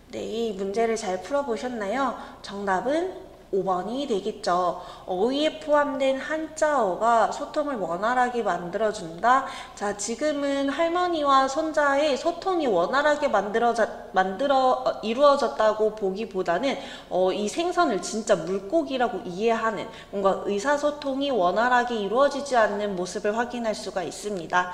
네, 이 문제를 잘 풀어보셨나요? 정답은 5번이 되겠죠. 어휘에 포함된 한자어가 소통을 원활하게 만들어준다. 자, 지금은 할머니와 손자의 소통이 원활하게 이루어졌다고 보기보다는 이 생선을 진짜 물고기라고 이해하는, 뭔가 의사소통이 원활하게 이루어지지 않는 모습을 확인할 수가 있습니다.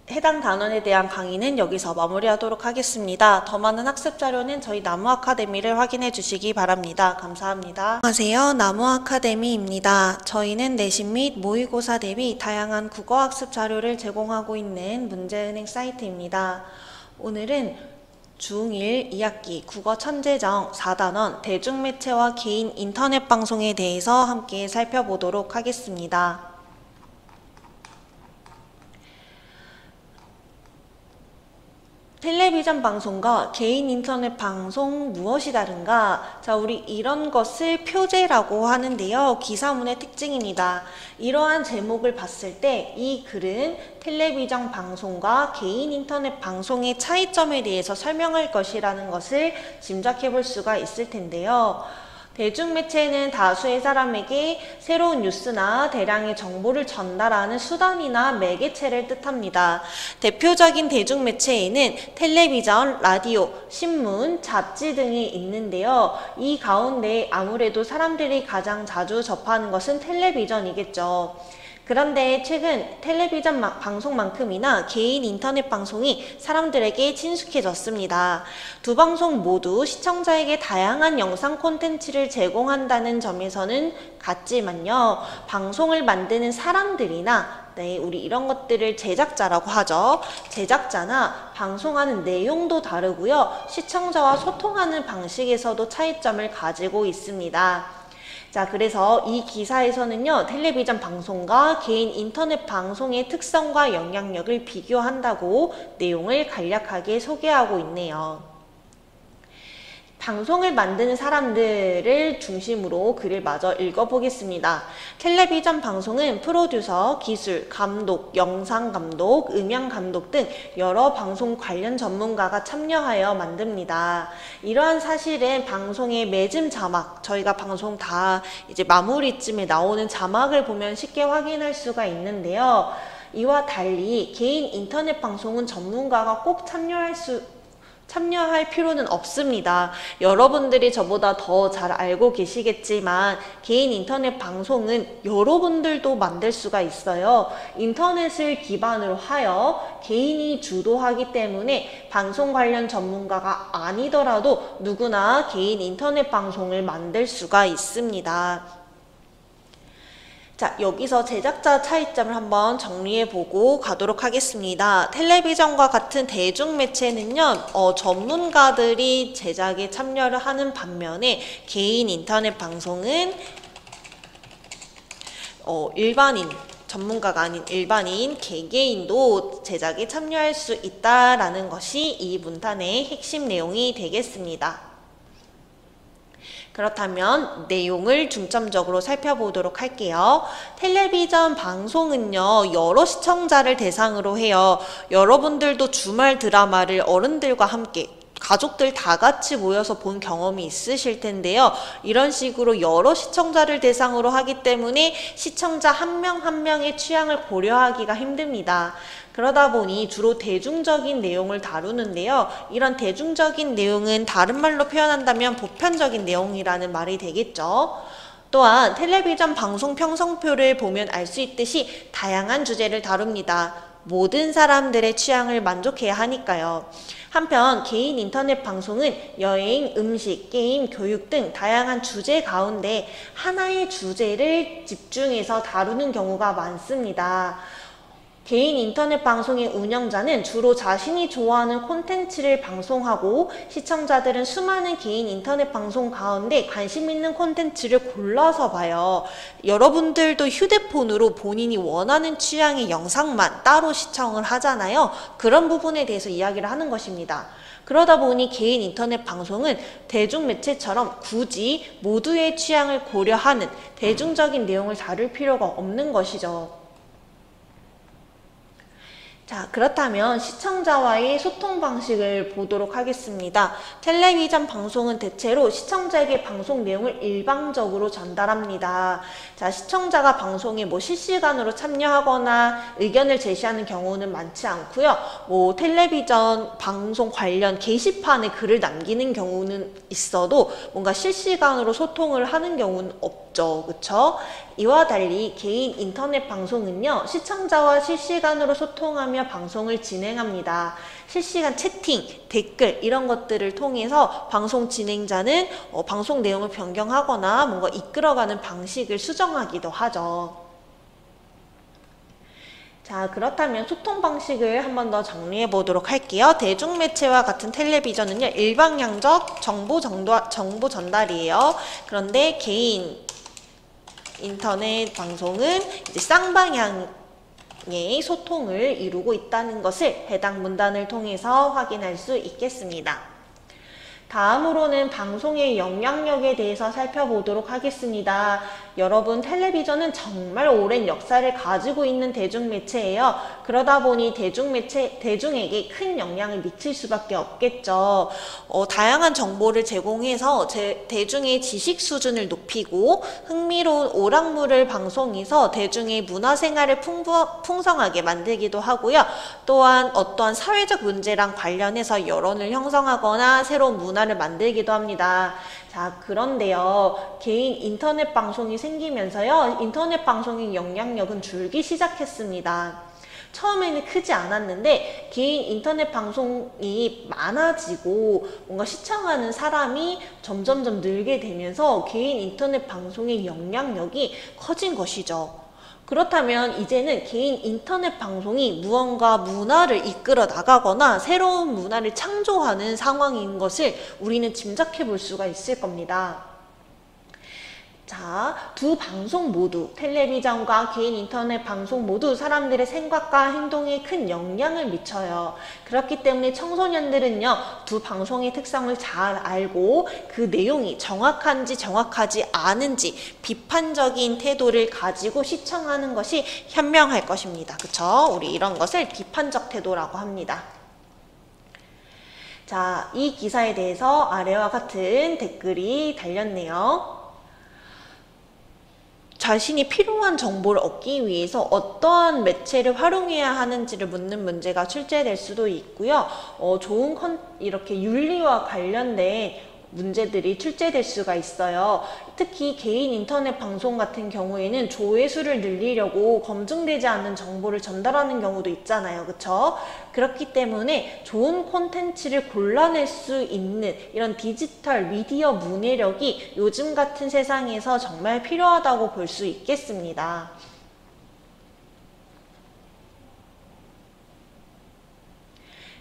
해당 단원에 대한 강의는 여기서 마무리하도록 하겠습니다. 더 많은 학습 자료는 저희 나무 아카데미를 확인해 주시기 바랍니다. 감사합니다. 안녕하세요. 나무 아카데미입니다. 저희는 내신 및 모의고사 대비 다양한 국어 학습 자료를 제공하고 있는 문제은행 사이트입니다. 오늘은 중1 2학기 국어 천재정 4단원 대중매체와 개인 인터넷 방송에 대해서 함께 살펴보도록 하겠습니다. 텔레비전 방송과 개인 인터넷 방송 무엇이 다른가? 자, 우리 이런 것을 표제라고 하는데요. 기사문의 특징입니다. 이러한 제목을 봤을 때 이 글은 텔레비전 방송과 개인 인터넷 방송의 차이점에 대해서 설명할 것이라는 것을 짐작해 볼 수가 있을 텐데요. 대중매체는 다수의 사람에게 새로운 뉴스나 대량의 정보를 전달하는 수단이나 매개체를 뜻합니다. 대표적인 대중매체에는 텔레비전, 라디오, 신문, 잡지 등이 있는데요. 이 가운데 아무래도 사람들이 가장 자주 접하는 것은 텔레비전이겠죠. 그런데 최근 텔레비전 방송만큼이나 개인 인터넷 방송이 사람들에게 친숙해졌습니다. 두 방송 모두 시청자에게 다양한 영상 콘텐츠를 제공한다는 점에서는 같지만요. 방송을 만드는 사람들이나 우리 이런 것들을 제작자라고 하죠. 제작자나 방송하는 내용도 다르고요. 시청자와 소통하는 방식에서도 차이점을 가지고 있습니다. 자, 그래서 이 기사에서는요, 텔레비전 방송과 개인 인터넷 방송의 특성과 영향력을 비교한다고 내용을 간략하게 소개하고 있네요. 방송을 만드는 사람들을 중심으로 글을 마저 읽어보겠습니다. 텔레비전 방송은 프로듀서, 기술, 감독, 영상 감독, 음향 감독 등 여러 방송 관련 전문가가 참여하여 만듭니다. 이러한 사실은 방송의 매즘 자막, 저희가 방송 다 이제 마무리쯤에 나오는 자막을 보면 쉽게 확인할 수가 있는데요. 이와 달리 개인 인터넷 방송은 전문가가 꼭 참여할 필요는 없습니다. 여러분들이 저보다 더 잘 알고 계시겠지만 개인 인터넷 방송은 여러분들도 만들 수가 있어요. 인터넷을 기반으로 하여 개인이 주도하기 때문에 방송 관련 전문가가 아니더라도 누구나 개인 인터넷 방송을 만들 수가 있습니다. 자, 여기서 제작자 차이점을 한번 정리해보고 가도록 하겠습니다. 텔레비전과 같은 대중매체는요, 전문가들이 제작에 참여를 하는 반면에 개인 인터넷 방송은 일반인, 전문가가 아닌 일반인, 개개인도 제작에 참여할 수 있다라는 것이 이 문단의 핵심 내용이 되겠습니다. 그렇다면 내용을 중점적으로 살펴보도록 할게요. 텔레비전 방송은요, 여러 시청자를 대상으로 해요. 여러분들도 주말 드라마를 어른들과 함께 가족들 다 같이 모여서 본 경험이 있으실 텐데요. 이런 식으로 여러 시청자를 대상으로 하기 때문에 시청자 한 명 한 명의 취향을 고려하기가 힘듭니다. 그러다 보니 주로 대중적인 내용을 다루는데요. 이런 대중적인 내용은 다른 말로 표현한다면 보편적인 내용이라는 말이 되겠죠. 또한 텔레비전 방송 편성표를 보면 알 수 있듯이 다양한 주제를 다룹니다. 모든 사람들의 취향을 만족해야 하니까요. 한편 개인 인터넷 방송은 여행, 음식, 게임, 교육 등 다양한 주제 가운데 하나의 주제를 집중해서 다루는 경우가 많습니다. 개인 인터넷 방송의 운영자는 주로 자신이 좋아하는 콘텐츠를 방송하고 시청자들은 수많은 개인 인터넷 방송 가운데 관심 있는 콘텐츠를 골라서 봐요. 여러분들도 휴대폰으로 본인이 원하는 취향의 영상만 따로 시청을 하잖아요. 그런 부분에 대해서 이야기를 하는 것입니다. 그러다 보니 개인 인터넷 방송은 대중매체처럼 굳이 모두의 취향을 고려하는 대중적인 내용을 다룰 필요가 없는 것이죠. 자, 그렇다면 시청자와의 소통 방식을 보도록 하겠습니다. 텔레비전 방송은 대체로 시청자에게 방송 내용을 일방적으로 전달합니다. 자, 시청자가 방송에 실시간으로 참여하거나 의견을 제시하는 경우는 많지 않고요. 텔레비전 방송 관련 게시판에 글을 남기는 경우는 있어도 뭔가 실시간으로 소통을 하는 경우는 없죠. 그쵸? 이와 달리 개인 인터넷 방송은요, 시청자와 실시간으로 소통하며 방송을 진행합니다. 실시간 채팅, 댓글 이런 것들을 통해서 방송 진행자는 방송 내용을 변경하거나 뭔가 이끌어가는 방식을 수정하기도 하죠. 자, 그렇다면 소통 방식을 한 번 더 정리해 보도록 할게요. 대중매체와 같은 텔레비전은요, 일방향적 정보 전달이에요. 그런데 개인 인터넷 방송은 이제 쌍방향의 소통을 이루고 있다는 것을 해당 문단을 통해서 확인할 수 있겠습니다. 다음으로는 방송의 영향력에 대해서 살펴보도록 하겠습니다. 여러분, 텔레비전은 정말 오랜 역사를 가지고 있는 대중매체예요. 그러다 보니 대중에게 큰 영향을 미칠 수밖에 없겠죠. 다양한 정보를 제공해서 대중의 지식 수준을 높이고 흥미로운 오락물을 방송해서 대중의 문화생활을 풍성하게 만들기도 하고요. 또한 어떠한 사회적 문제랑 관련해서 여론을 형성하거나 새로운 문화를 만들기도 합니다. 자, 그런데요, 개인 인터넷 방송이 생기면서요, 인터넷 방송의 영향력은 줄기 시작했습니다. 처음에는 크지 않았는데 개인 인터넷 방송이 많아지고 뭔가 시청하는 사람이 점점점 늘게 되면서 개인 인터넷 방송의 영향력이 커진 것이죠. 그렇다면 이제는 개인 인터넷 방송이 무언가 문화를 이끌어 나가거나 새로운 문화를 창조하는 상황인 것을 우리는 짐작해 볼 수가 있을 겁니다. 자, 두 방송 모두, 텔레비전과 개인 인터넷 방송 모두 사람들의 생각과 행동에 큰 영향을 미쳐요. 그렇기 때문에 청소년들은요, 두 방송의 특성을 잘 알고 그 내용이 정확한지 정확하지 않은지 비판적인 태도를 가지고 시청하는 것이 현명할 것입니다. 그쵸? 우리 이런 것을 비판적 태도라고 합니다. 자, 이 기사에 대해서 아래와 같은 댓글이 달렸네요. 자신이 필요한 정보를 얻기 위해서 어떠한 매체를 활용해야 하는지를 묻는 문제가 출제될 수도 있고요. 이렇게 윤리와 관련된 문제들이 출제될 수가 있어요. 특히 개인 인터넷 방송 같은 경우에는 조회수를 늘리려고 검증되지 않는 정보를 전달하는 경우도 있잖아요. 그쵸? 그렇기 때문에 좋은 콘텐츠를 골라낼 수 있는 이런 디지털 미디어 문해력이 요즘 같은 세상에서 정말 필요하다고 볼 수 있겠습니다.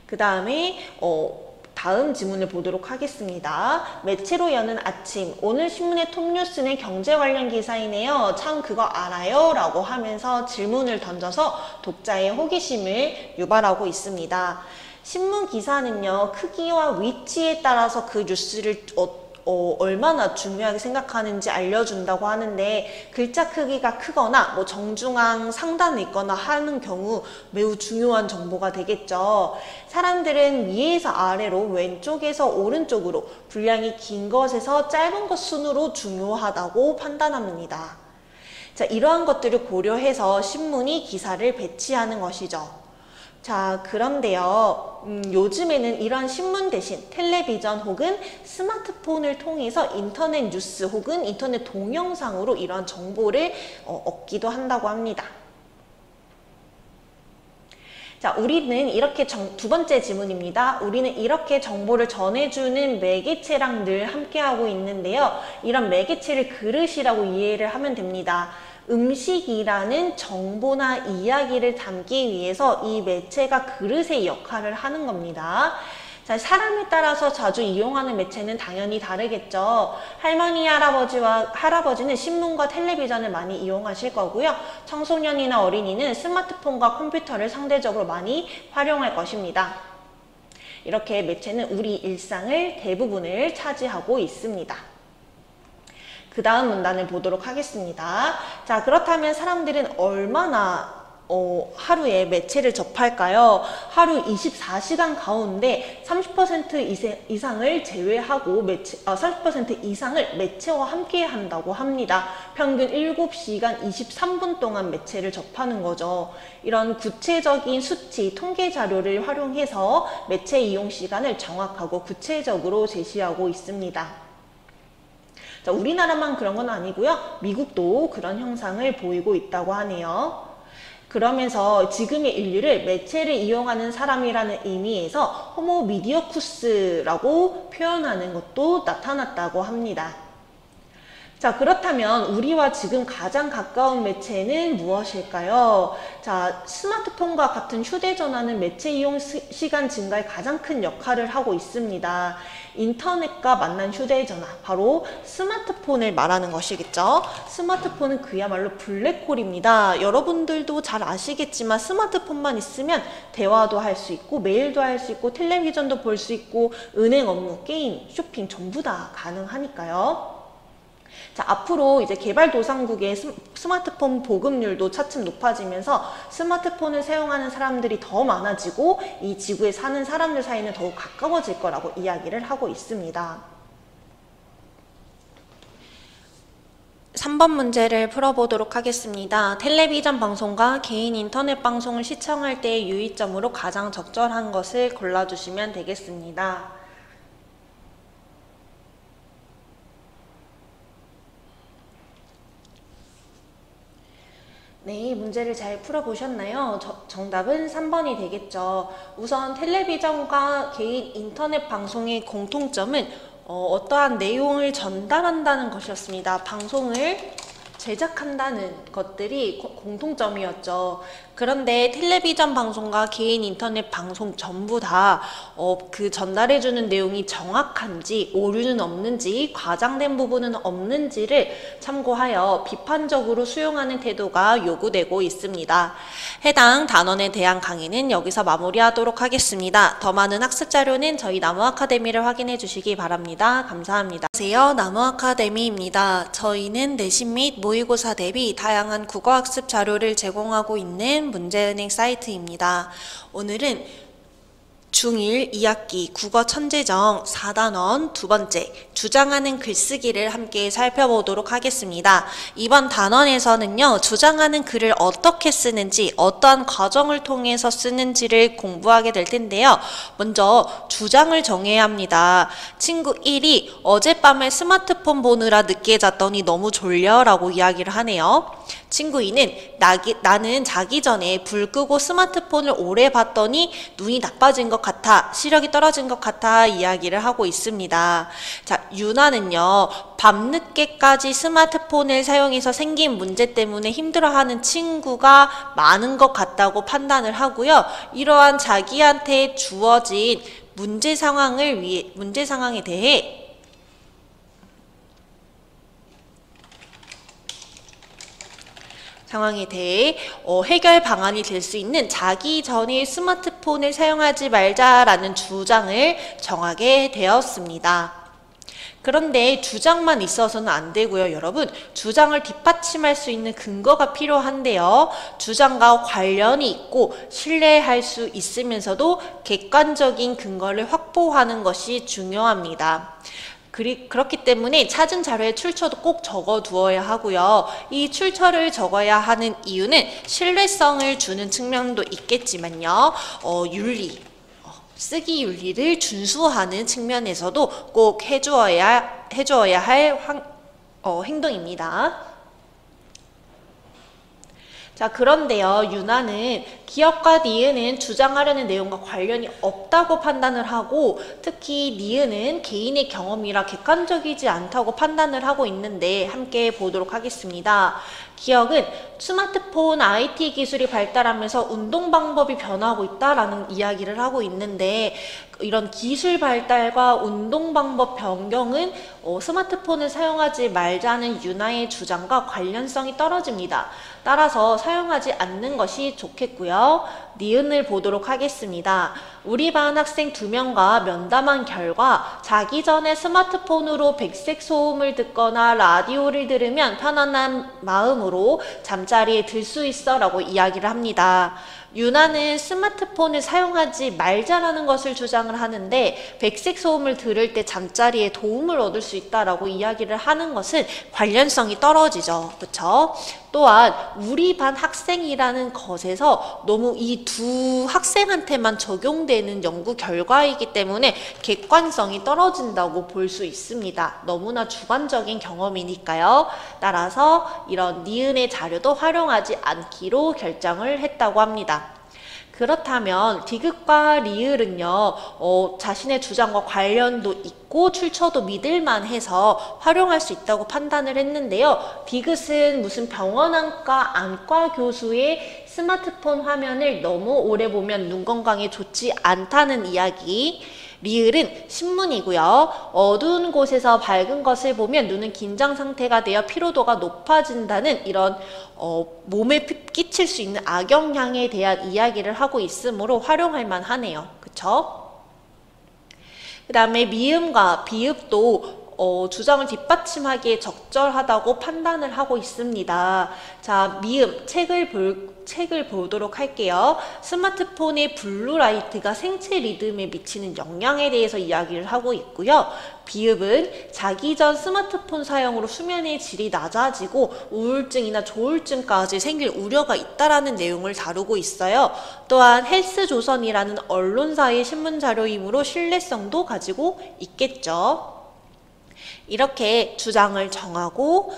그 다음에 다음 지문을 보도록 하겠습니다. 매체로 여는 아침, 오늘 신문의 톱뉴스는 경제 관련 기사이네요. 참 그거 알아요? 라고 하면서 질문을 던져서 독자의 호기심을 유발하고 있습니다. 신문 기사는요, 크기와 위치에 따라서 그 뉴스를 얼마나 중요하게 생각하는지 알려준다고 하는데, 글자 크기가 크거나 뭐 정중앙 상단에 있거나 하는 경우 매우 중요한 정보가 되겠죠. 사람들은 위에서 아래로, 왼쪽에서 오른쪽으로, 분량이 긴 것에서 짧은 것 순으로 중요하다고 판단합니다. 자, 이러한 것들을 고려해서 신문이 기사를 배치하는 것이죠. 자, 그런데요, 요즘에는 이런 신문 대신 텔레비전 혹은 스마트폰을 통해서 인터넷 뉴스 혹은 인터넷 동영상으로 이런 정보를 얻기도 한다고 합니다. 자, 우리는 이렇게 두 번째 질문입니다. 우리는 이렇게 정보를 전해주는 매개체랑 늘 함께하고 있는데요. 이런 매개체를 그릇이라고 이해를 하면 됩니다. 음식이라는 정보나 이야기를 담기 위해서 이 매체가 그릇의 역할을 하는 겁니다. 자, 사람에 따라서 자주 이용하는 매체는 당연히 다르겠죠. 할머니, 할아버지는 신문과 텔레비전을 많이 이용하실 거고요. 청소년이나 어린이는 스마트폰과 컴퓨터를 상대적으로 많이 활용할 것입니다. 이렇게 매체는 우리 일상을 대부분을 차지하고 있습니다. 그 다음 문단을 보도록 하겠습니다. 자, 그렇다면 사람들은 얼마나 하루에 매체를 접할까요? 하루 24시간 가운데 30% 이상을 제외하고 30% 이상을 매체와 함께 한다고 합니다. 평균 7시간 23분 동안 매체를 접하는 거죠. 이런 구체적인 수치, 통계 자료를 활용해서 매체 이용 시간을 정확하고 구체적으로 제시하고 있습니다. 자, 우리나라만 그런 건 아니고요. 미국도 그런 형상을 보이고 있다고 하네요. 그러면서 지금의 인류를 매체를 이용하는 사람이라는 의미에서 호모 미디어쿠스라고 표현하는 것도 나타났다고 합니다. 자, 그렇다면 우리와 지금 가장 가까운 매체는 무엇일까요? 자, 스마트폰과 같은 휴대전화는 매체 이용 시간 증가에 가장 큰 역할을 하고 있습니다. 인터넷과 만난 휴대전화, 바로 스마트폰을 말하는 것이겠죠. 스마트폰은 그야말로 블랙홀입니다. 여러분들도 잘 아시겠지만 스마트폰만 있으면 대화도 할 수 있고 메일도 할 수 있고 텔레비전도 볼 수 있고 은행 업무, 게임, 쇼핑 전부 다 가능하니까요. 자, 앞으로 이제 개발도상국의 스마트폰 보급률도 차츰 높아지면서 스마트폰을 사용하는 사람들이 더 많아지고 이 지구에 사는 사람들 사이는 더욱 가까워질 거라고 이야기를 하고 있습니다. 3번 문제를 풀어보도록 하겠습니다. 텔레비전 방송과 개인 인터넷 방송을 시청할 때의 유의점으로 가장 적절한 것을 골라주시면 되겠습니다. 네, 문제를 잘 풀어보셨나요? 정답은 3번이 되겠죠. 우선 텔레비전과 개인 인터넷 방송의 공통점은 어떠한 내용을 전달한다는 것이었습니다. 방송을 제작한다는 것들이 공통점이었죠. 그런데 텔레비전 방송과 개인 인터넷 방송 전부 다 그 전달해주는 내용이 정확한지, 오류는 없는지, 과장된 부분은 없는지를 참고하여 비판적으로 수용하는 태도가 요구되고 있습니다. 해당 단원에 대한 강의는 여기서 마무리하도록 하겠습니다. 더 많은 학습 자료는 저희 나무아카데미를 확인해 주시기 바랍니다. 감사합니다. 안녕하세요. 나무아카데미입니다. 저희는 내신 및 모의고사 대비 다양한 국어학습 자료를 제공하고 있는 문제은행 사이트입니다. 오늘은 중1 2학기 국어 천재정 4단원 두 번째 주장하는 글쓰기를 함께 살펴보도록 하겠습니다. 이번 단원에서는요, 주장하는 글을 어떻게 쓰는지, 어떠한 과정을 통해서 쓰는지를 공부하게 될 텐데요. 먼저 주장을 정해야 합니다. 친구 1이 어젯밤에 스마트폰 보느라 늦게 잤더니 너무 졸려 라고 이야기를 하네요. 친구 2는 나는 자기 전에 불 끄고 스마트폰을 오래 봤더니 눈이 나빠진 것 같아, 시력이 떨어진 것 같아 이야기를 하고 있습니다. 자, 유나는요, 밤늦게까지 스마트폰을 사용해서 생긴 문제 때문에 힘들어하는 친구가 많은 것 같다고 판단을 하고요. 이러한 자기한테 주어진 문제 상황에 대해 해결 방안이 될 수 있는 자기 전에 스마트폰을 사용하지 말자라는 주장을 정하게 되었습니다. 그런데 주장만 있어서는 안 되고요, 여러분. 주장을 뒷받침할 수 있는 근거가 필요한데요. 주장과 관련이 있고 신뢰할 수 있으면서도 객관적인 근거를 확보하는 것이 중요합니다. 그렇기 때문에 찾은 자료의 출처도 꼭 적어두어야 하고요. 이 출처를 적어야 하는 이유는 신뢰성을 주는 측면도 있겠지만요. 윤리, 쓰기 윤리를 준수하는 측면에서도 꼭 해주어야 할 행동입니다. 자, 그런데요, 유나는 기업과 니은은 주장하려는 내용과 관련이 없다고 판단을 하고, 특히 니은은 개인의 경험이라 객관적이지 않다고 판단을 하고 있는데 함께 보도록 하겠습니다. 기업은 스마트폰 IT 기술이 발달하면서 운동 방법이 변화하고 있다라는 이야기를 하고 있는데, 이런 기술 발달과 운동 방법 변경은 스마트폰을 사용하지 말자는 유나의 주장과 관련성이 떨어집니다. 따라서 사용하지 않는 것이 좋겠고요. 니은을 보도록 하겠습니다. 우리 반 학생 2명과 면담한 결과 자기 전에 스마트폰으로 백색 소음을 듣거나 라디오를 들으면 편안한 마음으로 잠자리에 들 수 있어 라고 이야기를 합니다. 유나는 스마트폰을 사용하지 말자라는 것을 주장을 하는데 백색 소음을 들을 때 잠자리에 도움을 얻을 수 있다라고 이야기를 하는 것은 관련성이 떨어지죠. 그렇죠? 또한 우리 반 학생이라는 것에서 너무 이 두 학생한테만 적용되는 연구 결과이기 때문에 객관성이 떨어진다고 볼 수 있습니다. 너무나 주관적인 경험이니까요. 따라서 이런 니은의 자료도 활용하지 않기로 결정을 했다고 합니다. 그렇다면 디귿과 리을은요, 자신의 주장과 관련도 있고 출처도 믿을만해서 활용할 수 있다고 판단을 했는데요. 디귿은 무슨 병원안과 안과 교수의 스마트폰 화면을 너무 오래 보면 눈 건강에 좋지 않다는 이야기. 리을은 신문이고요. 어두운 곳에서 밝은 것을 보면 눈은 긴장 상태가 되어 피로도가 높아진다는 이런 몸에 끼칠 수 있는 악영향에 대한 이야기를 하고 있으므로 활용할 만하네요. 그쵸? 그 다음에 미음과 비읍도 주장을 뒷받침하기에 적절하다고 판단을 하고 있습니다. 자, 미음, 책을 보도록 할게요. 스마트폰의 블루라이트가 생체 리듬에 미치는 영향에 대해서 이야기를 하고 있고요. 비읍은 자기 전 스마트폰 사용으로 수면의 질이 낮아지고 우울증이나 조울증까지 생길 우려가 있다라는 내용을 다루고 있어요. 또한 헬스조선이라는 언론사의 신문 자료이므로 신뢰성도 가지고 있겠죠. 이렇게 주장을 정하고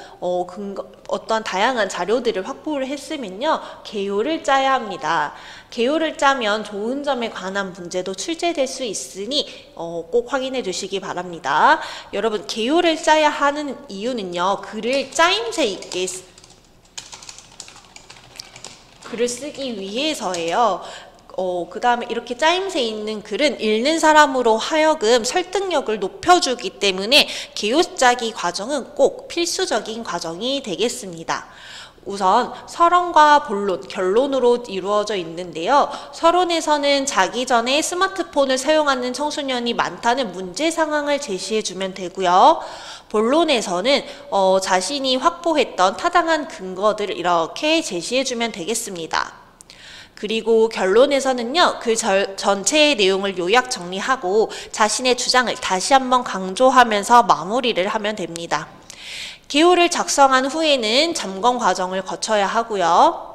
어떤 다양한 자료들을 확보를 했으면요. 개요를 짜야 합니다. 개요를 짜면 좋은 점에 관한 문제도 출제될 수 있으니 꼭 확인해 주시기 바랍니다. 여러분, 개요를 짜야 하는 이유는요. 글을 짜임새 있게 글을 쓰기 위해서예요. 그 다음에 이렇게 짜임새 있는 글은 읽는 사람으로 하여금 설득력을 높여주기 때문에 개요 짜기 과정은 꼭 필수적인 과정이 되겠습니다. 우선 서론과 본론, 결론으로 이루어져 있는데요. 서론에서는 자기 전에 스마트폰을 사용하는 청소년이 많다는 문제 상황을 제시해주면 되고요. 본론에서는 자신이 확보했던 타당한 근거들을 이렇게 제시해주면 되겠습니다. 그리고 결론에서는요, 그 전체의 내용을 요약 정리하고 자신의 주장을 다시 한번 강조하면서 마무리를 하면 됩니다. 개요를 작성한 후에는 점검 과정을 거쳐야 하고요.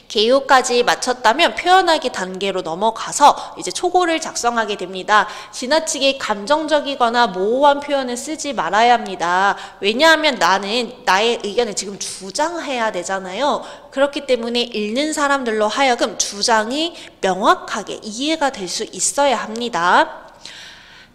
개요까지 마쳤다면 표현하기 단계로 넘어가서 이제 초고를 작성하게 됩니다. 지나치게 감정적이거나 모호한 표현을 쓰지 말아야 합니다. 왜냐하면 나는 나의 의견을 지금 주장해야 되잖아요. 그렇기 때문에 읽는 사람들로 하여금 주장이 명확하게 이해가 될 수 있어야 합니다.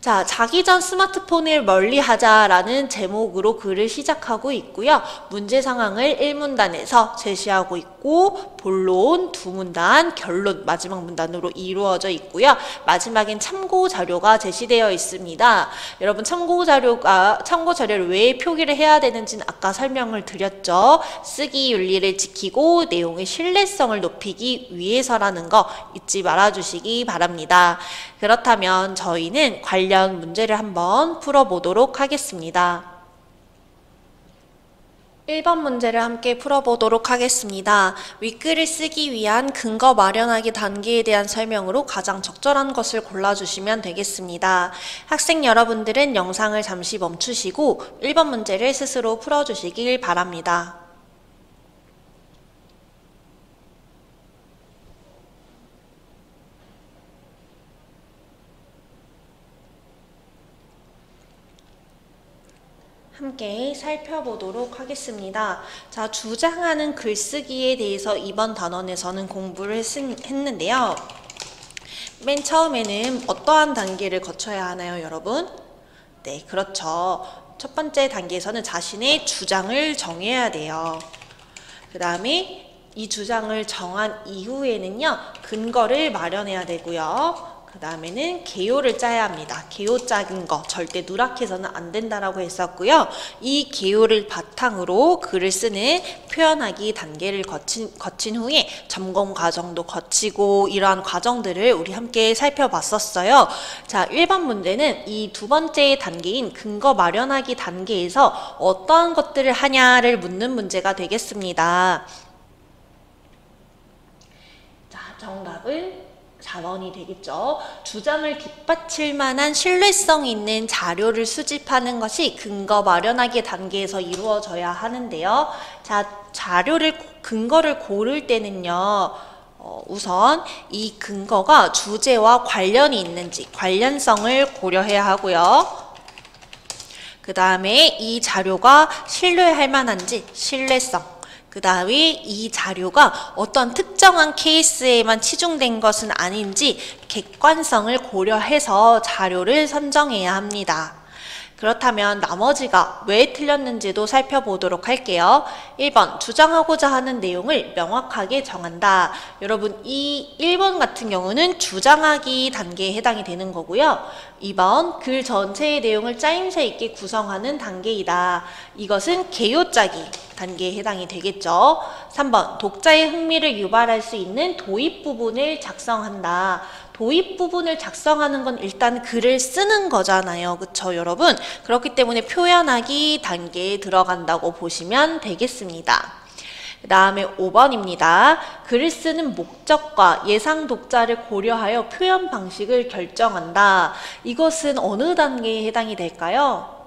자, 자기 전 스마트폰을 멀리하자라는 제목으로 글을 시작하고 있고요. 문제 상황을 1문단에서 제시하고 있고 본론 2문단, 결론 마지막 문단으로 이루어져 있고요. 마지막엔 참고 자료가 제시되어 있습니다. 여러분, 참고 자료를 왜 표기를 해야 되는지는 아까 설명을 드렸죠. 쓰기 윤리를 지키고 내용의 신뢰성을 높이기 위해서라는 거 잊지 말아 주시기 바랍니다. 그렇다면 저희는 관련 관련 문제를 한번 풀어보도록 하겠습니다. 1번 문제를 함께 풀어보도록 하겠습니다. 윗글을 쓰기 위한 근거 마련하기 단계에 대한 설명으로 가장 적절한 것을 골라주시면 되겠습니다. 학생 여러분들은 영상을 잠시 멈추시고 1번 문제를 스스로 풀어주시길 바랍니다. 함께 살펴보도록 하겠습니다. 자, 주장하는 글쓰기에 대해서 이번 단원에서는 공부를 했는데요. 맨 처음에는 어떠한 단계를 거쳐야 하나요, 여러분? 네, 그렇죠. 첫 번째 단계에서는 자신의 주장을 정해야 돼요. 그 다음에 이 주장을 정한 이후에는요, 근거를 마련해야 되고요. 그 다음에는 개요를 짜야 합니다. 개요 짝은 거 절대 누락해서는 안 된다라고 했었고요. 이 개요를 바탕으로 글을 쓰는 표현하기 단계를 거친 후에 점검 과정도 거치고 이러한 과정들을 우리 함께 살펴봤었어요. 자, 1번 문제는 이 두 번째 단계인 근거 마련하기 단계에서 어떠한 것들을 하냐를 묻는 문제가 되겠습니다. 자, 정답은 4번이 되겠죠. 주장을 뒷받칠 만한 신뢰성 있는 자료를 수집하는 것이 근거 마련하기 단계에서 이루어져야 하는데요. 자, 근거를 고를 때는요. 우선 이 근거가 주제와 관련이 있는지 관련성을 고려해야 하고요. 그 다음에 이 자료가 신뢰할 만한지 신뢰성, 그 다음에 이 자료가 어떤 특정한 케이스에만 치중된 것은 아닌지 객관성을 고려해서 자료를 선정해야 합니다. 그렇다면 나머지가 왜 틀렸는지도 살펴보도록 할게요. 1번, 주장하고자 하는 내용을 명확하게 정한다. 여러분, 이 1번 같은 경우는 주장하기 단계에 해당이 되는 거고요. 2번, 글 전체의 내용을 짜임새 있게 구성하는 단계이다. 이것은 개요 짜기 단계에 해당이 되겠죠. 3번, 독자의 흥미를 유발할 수 있는 도입 부분을 작성한다. 도입 부분을 작성하는 건 일단 글을 쓰는 거잖아요. 그쵸, 여러분? 그렇기 때문에 표현하기 단계에 들어간다고 보시면 되겠습니다. 그 다음에 5번입니다. 글을 쓰는 목적과 예상 독자를 고려하여 표현 방식을 결정한다. 이것은 어느 단계에 해당이 될까요?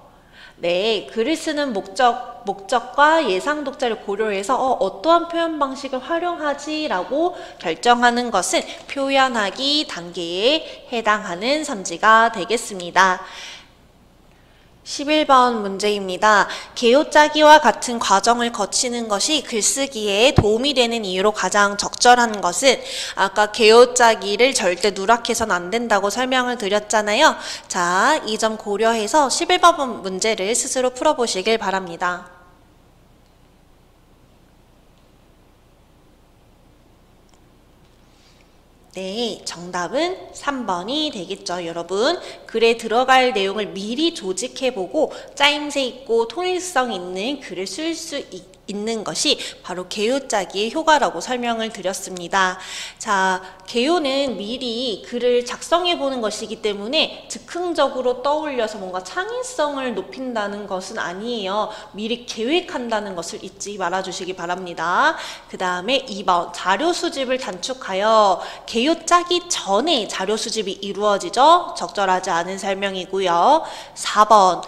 네, 글을 쓰는 목적과 예상 독자를 고려해서 어떠한 표현 방식을 활용하지라고 결정하는 것은 표현하기 단계에 해당하는 선지가 되겠습니다. 11번 문제입니다. 개요 짜기와 같은 과정을 거치는 것이 글쓰기에 도움이 되는 이유로 가장 적절한 것은 아까 개요 짜기를 절대 누락해서는 안 된다고 설명을 드렸잖아요. 자, 이 점 고려해서 11번 문제를 스스로 풀어보시길 바랍니다. 네, 정답은 3번이 되겠죠, 여러분. 글에 들어갈 내용을 미리 조직해보고 짜임새 있고 통일성 있는 글을 쓸 수 있는 것이 바로 개요 짜기의 효과라고 설명을 드렸습니다. 자, 개요는 미리 글을 작성해 보는 것이기 때문에 즉흥적으로 떠올려서 뭔가 창의성을 높인다는 것은 아니에요. 미리 계획한다는 것을 잊지 말아주시기 바랍니다. 그 다음에 2번, 자료 수집을 단축하여 개요 짜기 전에 자료 수집이 이루어지죠. 적절하지 않은 설명이고요. 4번,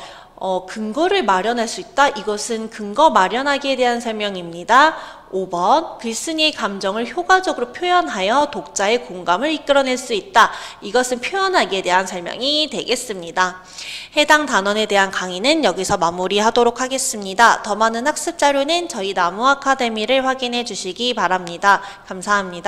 근거를 마련할 수 있다. 이것은 근거 마련하기에 대한 설명입니다. 5번, 글쓴이의 감정을 효과적으로 표현하여 독자의 공감을 이끌어낼 수 있다. 이것은 표현하기에 대한 설명이 되겠습니다. 해당 단원에 대한 강의는 여기서 마무리하도록 하겠습니다. 더 많은 학습 자료는 저희 나무 아카데미를 확인해 주시기 바랍니다. 감사합니다.